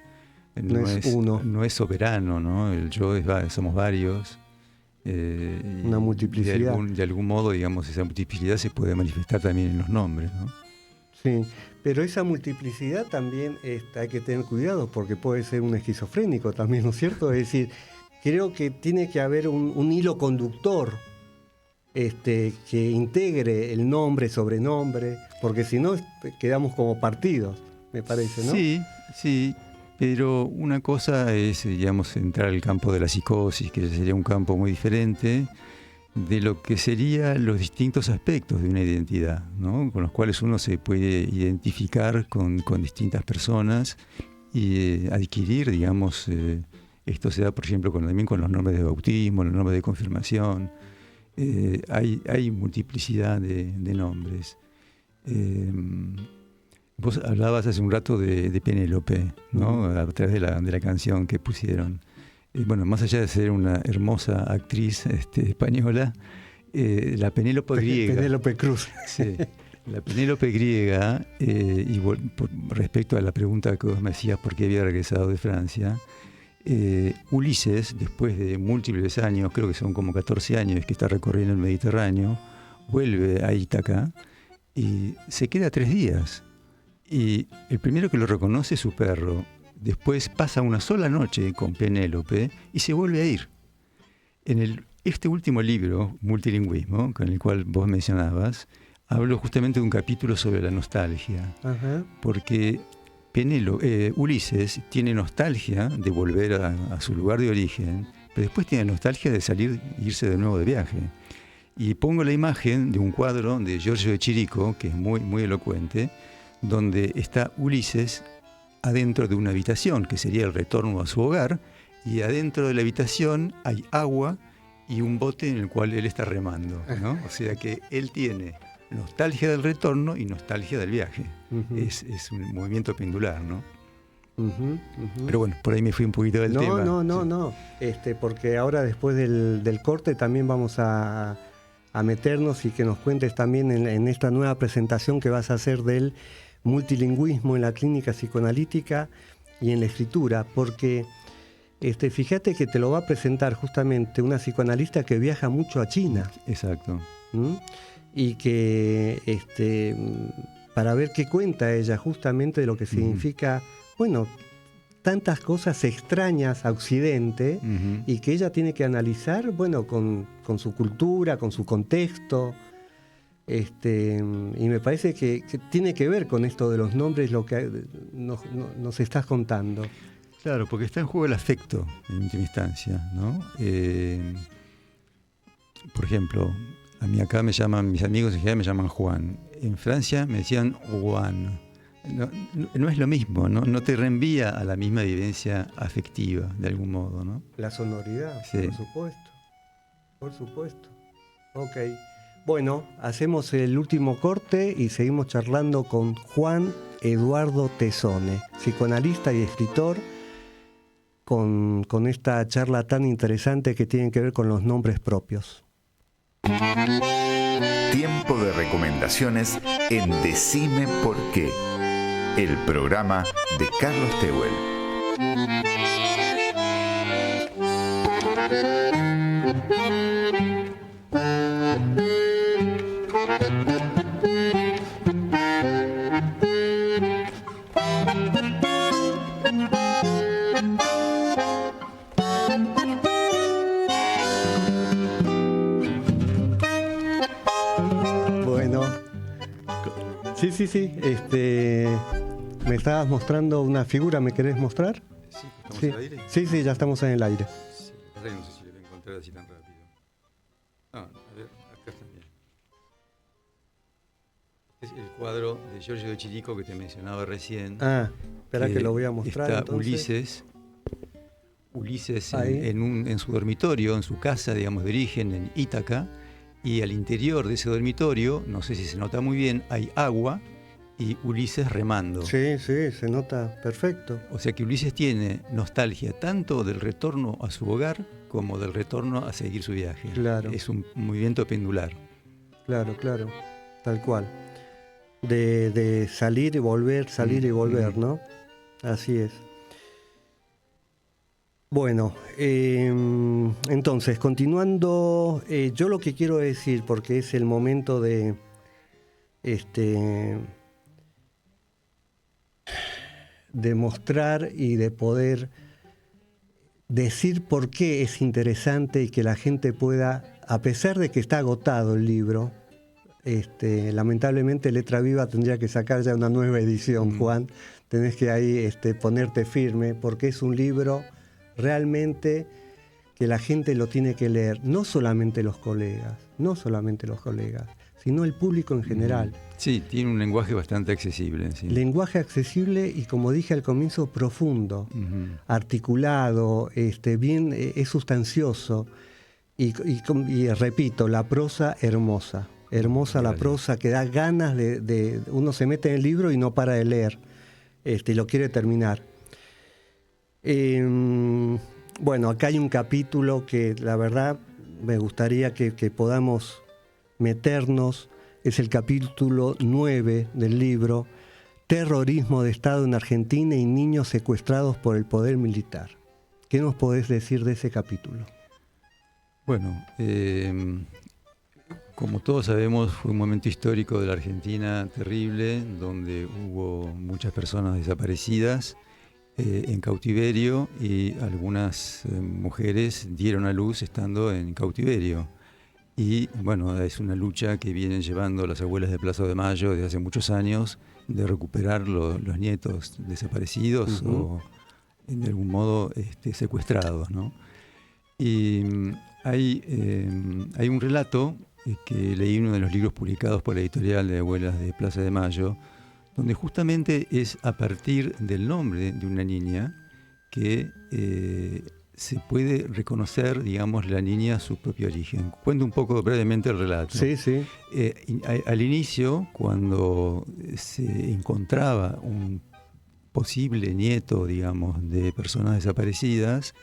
uno, no es soberano, ¿no? El yo somos varios.
Una multiplicidad.
De algún modo, digamos, esa multiplicidad se puede manifestar también en los nombres, ¿no?
Sí, pero esa multiplicidad también hay que tener cuidado porque puede ser un esquizofrénico también, ¿no es cierto? Es decir, creo que tiene que haber un hilo conductor que integre el nombre, sobrenombre, porque si no quedamos como partidos, me parece, ¿no?
Sí, pero una cosa es, digamos, entrar al campo de la psicosis, que sería un campo muy diferente de lo que serían los distintos aspectos de una identidad, ¿no? Con los cuales uno se puede identificar con distintas personas y adquirir, digamos, esto se da, por ejemplo, también con los nombres de bautismo, los nombres de confirmación. Hay multiplicidad de nombres. Vos hablabas hace un rato de Penélope, ¿no? A través de la canción que pusieron. Bueno, más allá de ser una hermosa actriz española, la Penélope griega.
Penélope Cruz.
Sí, la Penélope griega, respecto a la pregunta que vos me hacías por qué había regresado de Francia, Ulises, después de múltiples años, creo que son como 14 años que está recorriendo el Mediterráneo, vuelve a Ítaca y se queda 3 días. Y el primero que lo reconoce es su perro. Después pasa una sola noche con Penélope y se vuelve a ir. En este último libro, Multilingüismo, con el cual vos mencionabas, hablo justamente de un capítulo sobre la nostalgia.
Ajá.
Porque Ulises tiene nostalgia de volver a su lugar de origen, pero después tiene nostalgia de salir e irse de nuevo de viaje. Y pongo la imagen de un cuadro de Giorgio de Chirico, que es muy, muy elocuente, donde está Ulises adentro de una habitación, que sería el retorno a su hogar, y adentro de la habitación hay agua y un bote en el cual él está remando, ¿no? O sea que él tiene nostalgia del retorno y nostalgia del viaje.
Uh-huh.
Es un movimiento pendular, ¿no?
Uh-huh, uh-huh.
Pero bueno, por ahí me fui un poquito del tema.
No. Porque ahora después del corte también vamos a meternos y que nos cuentes también en esta nueva presentación que vas a hacer del multilingüismo en la clínica psicoanalítica y en la escritura, porque fíjate que te lo va a presentar justamente una psicoanalista que viaja mucho a China.
Exacto.
¿Mm? Y que para ver qué cuenta ella justamente de lo que significa, bueno, tantas cosas extrañas a Occidente, y que ella tiene que analizar, bueno, con su cultura, con su contexto, y me parece que tiene que ver con esto de los nombres, lo que nos estás contando.
Claro, porque está en juego el afecto en última instancia, ¿no? Por ejemplo, a mí acá mis amigos en general me llaman Juan. En Francia me decían Juan. No es lo mismo, no te reenvía a la misma vivencia afectiva, de algún modo, ¿no?
La sonoridad,
sí.
Por supuesto. Ok. Bueno, hacemos el último corte y seguimos charlando con Juan Eduardo Tessone, psicoanalista y escritor, con esta charla tan interesante que tiene que ver con los nombres propios.
Tiempo de recomendaciones en Decime por qué, el programa de Carlos Tehuel.
Bueno, sí. Me estabas mostrando una figura, ¿me querés mostrar?
Sí, ¿estamos al aire?
Sí, ya estamos en el aire.
Sí, no sé si lo voy a encontrar así tan rápido. A ver, acá está bien. Es el cuadro de Giorgio de Chirico que te mencionaba recién.
Espera que lo voy a mostrar.
Está
entonces.
Ulises en su dormitorio, en su casa, digamos, de origen, en Ítaca, y al interior de ese dormitorio, no sé si se nota muy bien, hay agua y Ulises remando.
Sí, se nota perfecto.
O sea que Ulises tiene nostalgia tanto del retorno a su hogar como del retorno a seguir su viaje.
Claro.
Es un movimiento pendular.
Claro, tal cual. De salir y volver, y volver, ¿no? Así es. Bueno, entonces, continuando, yo lo que quiero decir, porque es el momento de mostrar y de poder decir por qué es interesante y que la gente pueda, a pesar de que está agotado el libro, lamentablemente Letra Viva tendría que sacar ya una nueva edición, Juan, tenés que ahí ponerte firme, porque es un libro realmente que la gente lo tiene que leer, no solamente los colegas, sino el público en general.
Sí, tiene un lenguaje bastante accesible. Sí.
Lenguaje accesible y, como dije al comienzo, profundo, articulado, bien, es sustancioso y repito, la prosa hermosa. Hermosa la prosa, que da ganas de uno se mete en el libro y no para de leer, y lo quiere terminar. Bueno, acá hay un capítulo que la verdad me gustaría que podamos meternos. Es el capítulo 9 del libro, Terrorismo de Estado en Argentina y niños secuestrados por el poder militar. ¿Qué nos podés decir de ese capítulo?
Bueno, como todos sabemos, fue un momento histórico de la Argentina terrible, donde hubo muchas personas desaparecidas en cautiverio y algunas mujeres dieron a luz estando en cautiverio. Y bueno, es una lucha que vienen llevando las abuelas de Plaza de Mayo desde hace muchos años, de recuperar los nietos desaparecidos o de algún modo secuestrados, ¿no? Y hay un relato que leí en uno de los libros publicados por la editorial de Abuelas de Plaza de Mayo, donde justamente es a partir del nombre de una niña que se puede reconocer, digamos, la niña su propio origen. Cuento un poco brevemente el relato.
Sí, sí.
Al inicio, cuando se encontraba un posible nieto, digamos, de personas desaparecidas,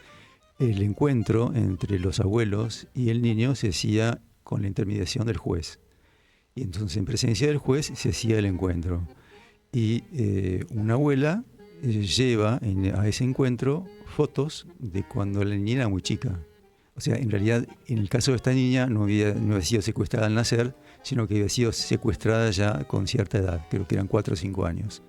el encuentro entre los abuelos y el niño se hacía con la intermediación del juez. Y entonces, en presencia del juez, se hacía el encuentro. Y una abuela lleva a ese encuentro fotos de cuando la niña era muy chica. O sea, en realidad, en el caso de esta niña, no había sido secuestrada al nacer, sino que había sido secuestrada ya con cierta edad, creo que eran 4 o 5 años.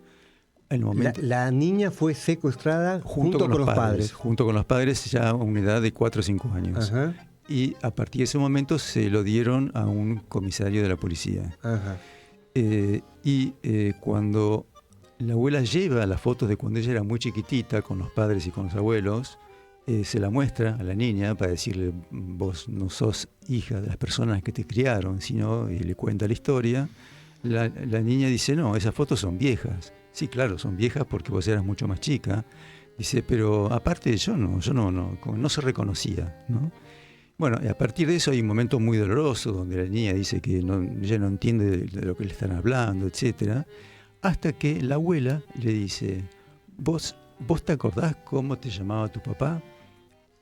El momento,
la niña fue secuestrada junto con los padres.
Junto con los padres, ya a una edad de 4 o 5 años.
Ajá.
Y a partir de ese momento se lo dieron a un comisario de la policía.
Ajá.
Cuando la abuela lleva las fotos de cuando ella era muy chiquitita con los padres y con los abuelos, se la muestra a la niña para decirle: vos no sos hija de las personas que te criaron, sino, y le cuenta la historia. La niña dice: no, esas fotos son viejas. Sí, claro, son viejas porque vos eras mucho más chica. Dice, pero aparte yo no se reconocía, ¿no? Bueno, y a partir de eso hay un momento muy doloroso donde la niña dice que ella no entiende de lo que le están hablando, etcétera, hasta que la abuela le dice: ¿Vos te acordás cómo te llamaba tu papá?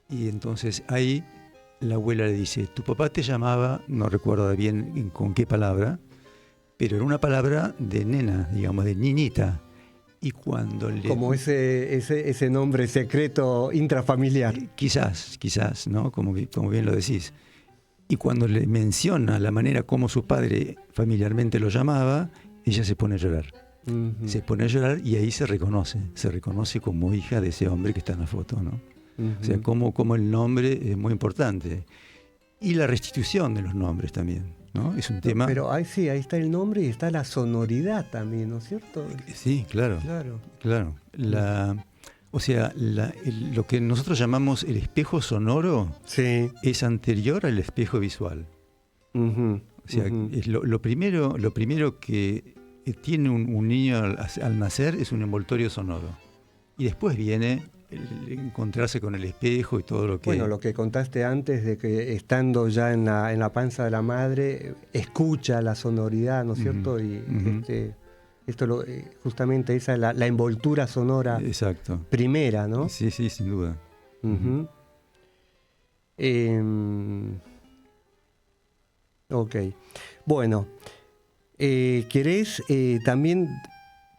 Y entonces ahí la abuela le dice: tu papá te llamaba, no recuerdo bien con qué palabra, pero era una palabra de nena, digamos, de niñita. Y cuando
como ese nombre secreto intrafamiliar.
Quizás, ¿no? Como bien lo decís. Y cuando le menciona la manera como su padre familiarmente lo llamaba, ella se pone a llorar. Uh-huh. Se pone a llorar y ahí se reconoce como hija de ese hombre que está en la foto, ¿no? Uh-huh. O sea, como el nombre es muy importante. Y la restitución de los nombres también, ¿no? Es un tema...
Pero ahí está el nombre y está la sonoridad también, ¿no es cierto?
Sí, claro. Lo que nosotros llamamos el espejo sonoro, sí, es anterior al espejo visual. Uh-huh. O sea, es lo primero que tiene un niño al nacer es un envoltorio sonoro. Y después viene el encontrarse con el espejo y todo lo que...
Bueno, lo que contaste antes de que estando ya en la panza de la madre, escucha la sonoridad, ¿no es cierto? Y justamente esa es la envoltura sonora.
Exacto.
Primera, ¿no?
Sí, sin duda.
Uh-huh. Ok. Bueno, ¿querés también...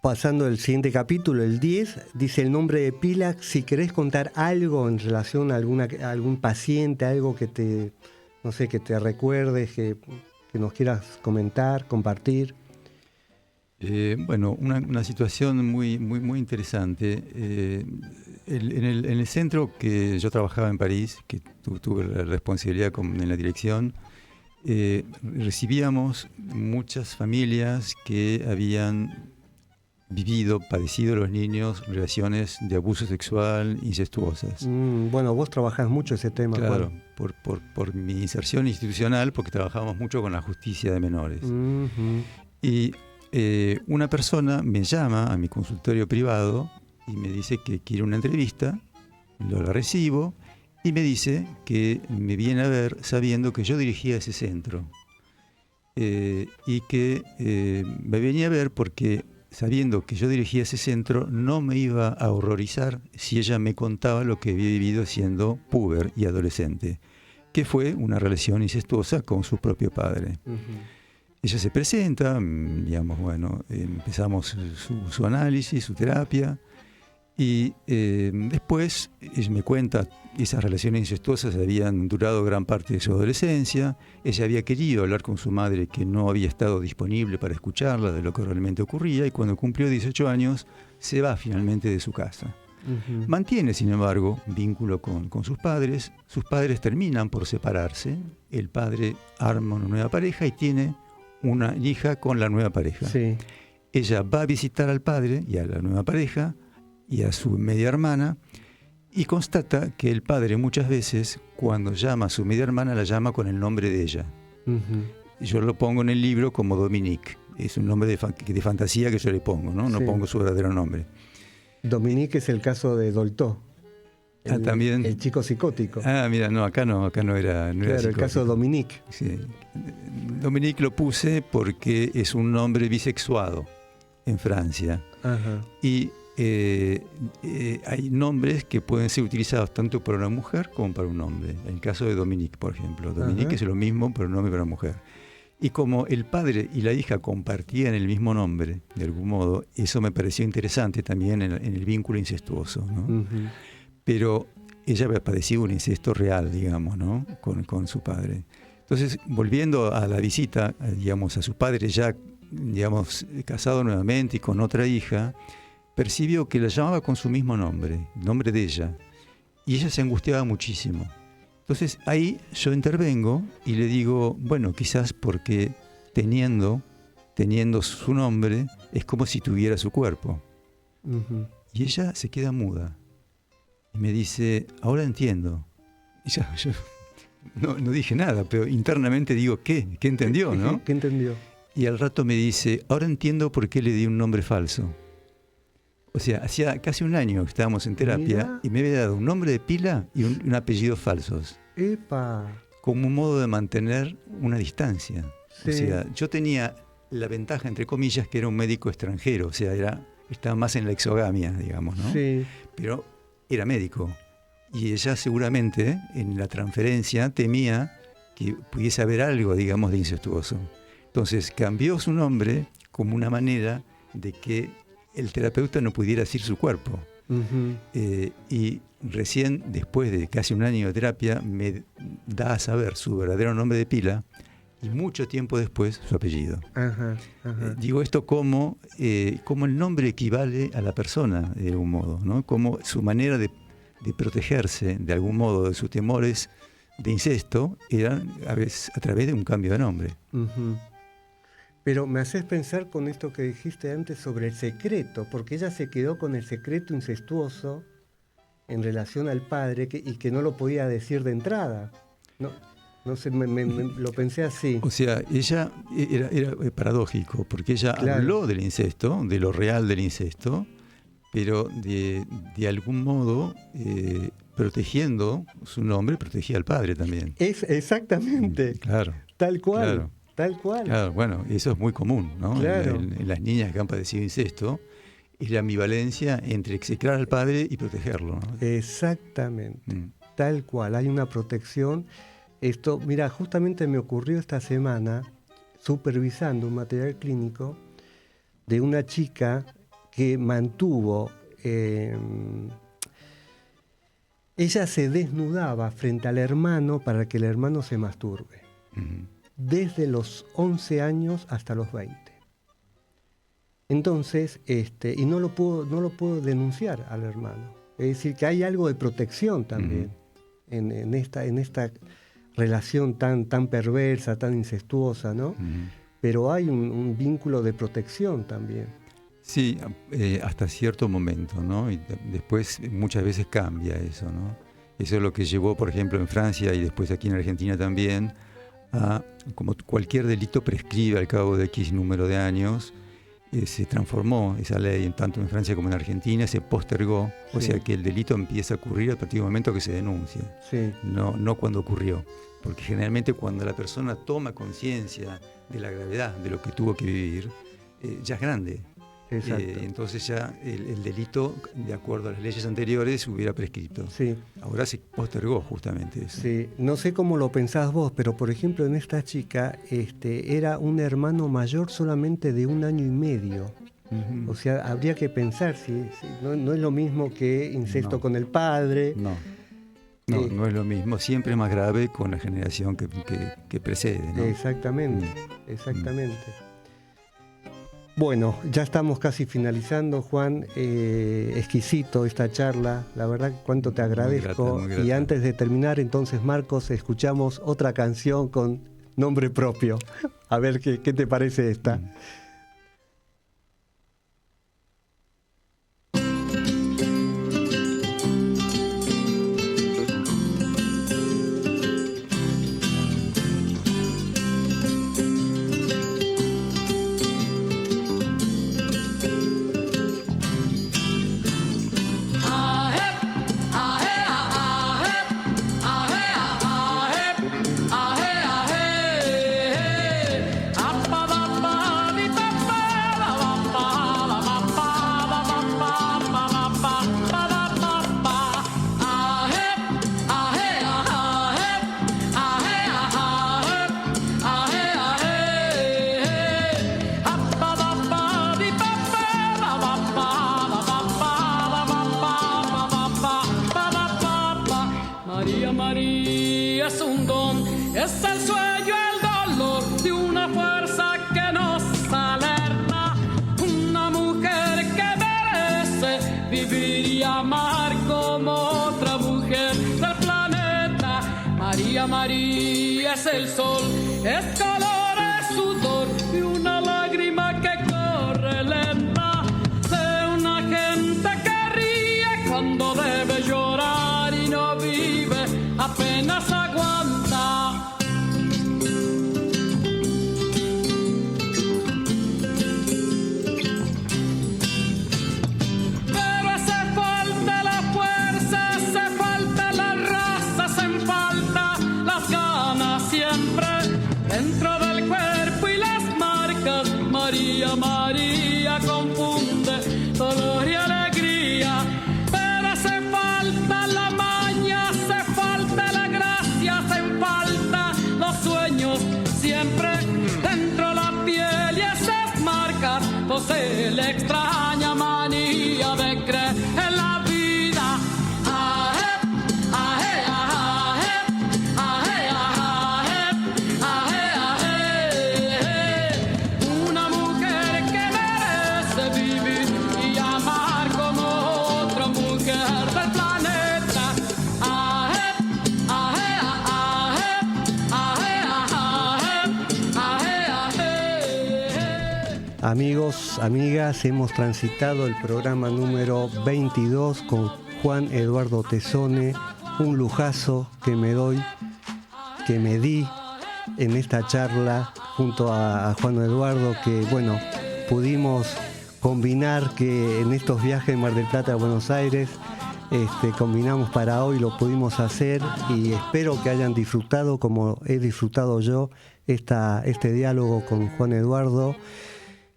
Pasando al siguiente capítulo, el 10, dice el nombre de Pila, si querés contar algo en relación a algún paciente, algo que te recuerdes, que nos quieras comentar, compartir.
Bueno, una situación muy, muy, muy interesante. En el centro que yo trabajaba en París, que tuve la responsabilidad en la dirección, recibíamos muchas familias que habían padecido los niños relaciones de abuso sexual incestuosas.
Bueno, vos trabajás mucho ese tema.
Claro, por mi inserción institucional, porque trabajábamos mucho con la justicia de menores. Uh-huh. Y una persona me llama a mi consultorio privado y me dice que quiere una entrevista, la recibo y me dice que me viene a ver sabiendo que yo dirigía ese centro. Y que me venía a ver porque, sabiendo que yo dirigía ese centro, no me iba a horrorizar si ella me contaba lo que había vivido siendo puber y adolescente, que fue una relación incestuosa con su propio padre. Uh-huh. Ella se presenta, digamos, bueno, empezamos su análisis, su terapia, y después ella me cuenta, esas relaciones incestuosas habían durado gran parte de su adolescencia. Ella había querido hablar con su madre, que no había estado disponible para escucharla de lo que realmente ocurría, y cuando cumplió 18 años se va finalmente de su casa.
Ujú.
Mantiene, sin embargo, vínculo con sus padres terminan por separarse, el padre arma una nueva pareja y tiene una hija con la nueva pareja.
Sí.
Ella va a visitar al padre y a la nueva pareja y a su media hermana y constata que el padre muchas veces, cuando llama a su media hermana, la llama con el nombre de ella.
Ujú.
Yo lo pongo en el libro como Dominique. Es un nombre de fantasía que yo le pongo, ¿no? No
Sí.
pongo su verdadero nombre.
Dominique es el caso de Dolto.
También.
El chico psicótico.
Mira, no, acá no era
claro, el
psicótico.
caso de Dominique.
Sí. Dominique lo puse porque es un nombre bisexuado en Francia.
Ajá.
Y hay nombres que pueden ser utilizados tanto para una mujer como para un hombre. En el caso de Dominique, por ejemplo. Dominique
Ajá.
es lo mismo, pero un nombre para una mujer. Y como el padre y la hija compartían el mismo nombre, de algún modo, eso me pareció interesante también en el vínculo incestuoso, ¿no?
Ujú.
Pero ella había padecido un incesto real, digamos, ¿no? Con su padre. Entonces, volviendo a la visita, digamos, a su padre ya, digamos, casado nuevamente y con otra hija, percibió que la llamaba con su mismo nombre, el nombre de ella, y ella se angustiaba muchísimo. Entonces ahí yo intervengo y le digo, bueno, quizás porque teniendo su nombre es como si tuviera su cuerpo.
Ujú.
Y ella se queda muda y me dice, ahora entiendo. Y ya, yo no dije nada, pero internamente digo, ¿qué? ¿Qué entendió, no?
¿Qué entendió?
Y al rato me dice, ahora entiendo por qué le di un nombre falso. O sea, hacía casi un año que estábamos en terapia.
Mirá.
Y me había dado un nombre de pila y un apellido falsos,
¡Epa!
como un modo de mantener una distancia.
Sí.
O sea, yo tenía la ventaja, entre comillas, que era un médico extranjero, o sea, estaba más en la exogamia, digamos, ¿no?
Sí.
Pero era médico. Y ella seguramente, en la transferencia, temía que pudiese haber algo, digamos, de incestuoso. Entonces cambió su nombre como una manera de que el terapeuta no pudiera decir su cuerpo.
Ujú.
Y recién, después de casi un año de terapia, me da a saber su verdadero nombre de pila y mucho tiempo después su apellido.
Ajá, ajá.
Digo esto como el nombre equivale a la persona, de algún modo, ¿no? Como su manera de protegerse, de algún modo, de sus temores de incesto, era a veces a través de un cambio de nombre.
Ujú. Pero me haces pensar con esto que dijiste antes sobre el secreto, porque ella se quedó con el secreto incestuoso en relación al padre y que no lo podía decir de entrada. No sé, lo pensé así.
O sea, ella era paradójico, porque ella
Claro.
habló del incesto, de lo real del incesto, pero de algún modo, protegiendo su nombre, protegía al padre también.
Es exactamente,
Claro.
tal cual,
Claro.
tal cual.
Claro, bueno, eso es muy común, ¿no?
Claro.
En las niñas que han padecido incesto, es la ambivalencia entre execrar al padre y protegerlo, ¿no?
Exactamente,
Mm.
tal cual, hay una protección. Esto, mira, justamente me ocurrió esta semana, supervisando un material clínico de una chica que mantuvo, ella se desnudaba frente al hermano para que el hermano se masturbe,
Ujú.
desde los 11 años hasta los 20. Entonces, y no lo puedo denunciar al hermano. Es decir, que hay algo de protección también en esta relación tan perversa, tan incestuosa, ¿no?
Ujú.
Pero hay un vínculo de protección también.
Sí, hasta cierto momento, ¿no? Y después muchas veces cambia eso, ¿no? Eso es lo que llevó, por ejemplo, en Francia y después aquí en Argentina también, a, como cualquier delito prescribe al cabo de X número de años, se transformó esa ley, tanto en Francia como en Argentina, se postergó, o
Sí.
sea que el delito empieza a ocurrir a partir del momento que se denuncia,
Sí,
no cuando ocurrió. Porque generalmente cuando la persona toma conciencia de la gravedad de lo que tuvo que vivir, ya es grande.
exacto.
Entonces ya el delito, de acuerdo a las leyes anteriores, hubiera prescrito.
Sí,
Ahora se postergó justamente eso.
sí. No sé cómo lo pensás vos, pero por ejemplo en esta chica era un hermano mayor solamente de 1 año y medio.
Ujú.
O sea, habría que pensar si no es lo mismo que incesto
No.
con el padre.
No es lo mismo. Siempre es más grave con la generación que precede, ¿no?
Exactamente,
Mm.
exactamente. Bueno, ya estamos casi finalizando, Juan. Exquisito esta charla, la verdad, cuánto te agradezco.
Muy grata.
Y antes de terminar, entonces, Marcos, escuchamos otra canción con nombre propio. A ver qué te parece esta.
María es un don, es el sueño, el dolor de una fuerza que nos alerta, una mujer que merece vivir y amar como otra mujer del planeta. María, María es el sol, es calor, es sudor y una lágrima que corre lenta, de una gente que ríe cuando debe llorar y no vive, apenas aguanta. Pero hace falta la fuerza, hace falta la raza, hacen falta las ganas siempre dentro del cuerpo y las marcas. María, María confunde dolor y alegría, pero hace falta la maña, hace falta la gracia, hacen falta los sueños siempre dentro la piel y esas marcas posee la extraña manía de creer en la vida. Aje, aje, aje, aje, aje, aje, aje. Una mujer que merece vivir y amar como otra mujer del planeta. Aje, aje, aje, aje, aje, aje.
Amigos, amigas, hemos transitado el programa número 22 con Juan Eduardo Tessone, un lujazo que me di en esta charla junto a Juan Eduardo, que bueno, pudimos combinar que en estos viajes de Mar del Plata a Buenos Aires, combinamos para hoy, lo pudimos hacer y espero que hayan disfrutado como he disfrutado yo este diálogo con Juan Eduardo.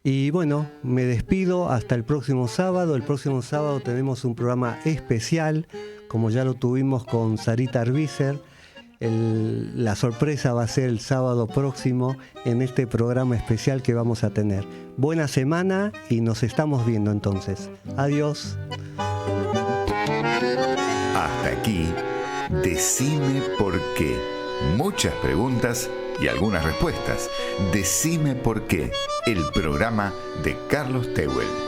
Y bueno, me despido hasta el próximo sábado. El próximo sábado tenemos un programa especial, como ya lo tuvimos con Sarita Arbícer. La sorpresa va a ser el sábado próximo en este programa especial que vamos a tener. Buena semana y nos estamos viendo entonces. Adiós.
Hasta aquí, Decime por qué. Muchas preguntas y algunas respuestas. Decime por qué, el programa de Carlos Tehuel.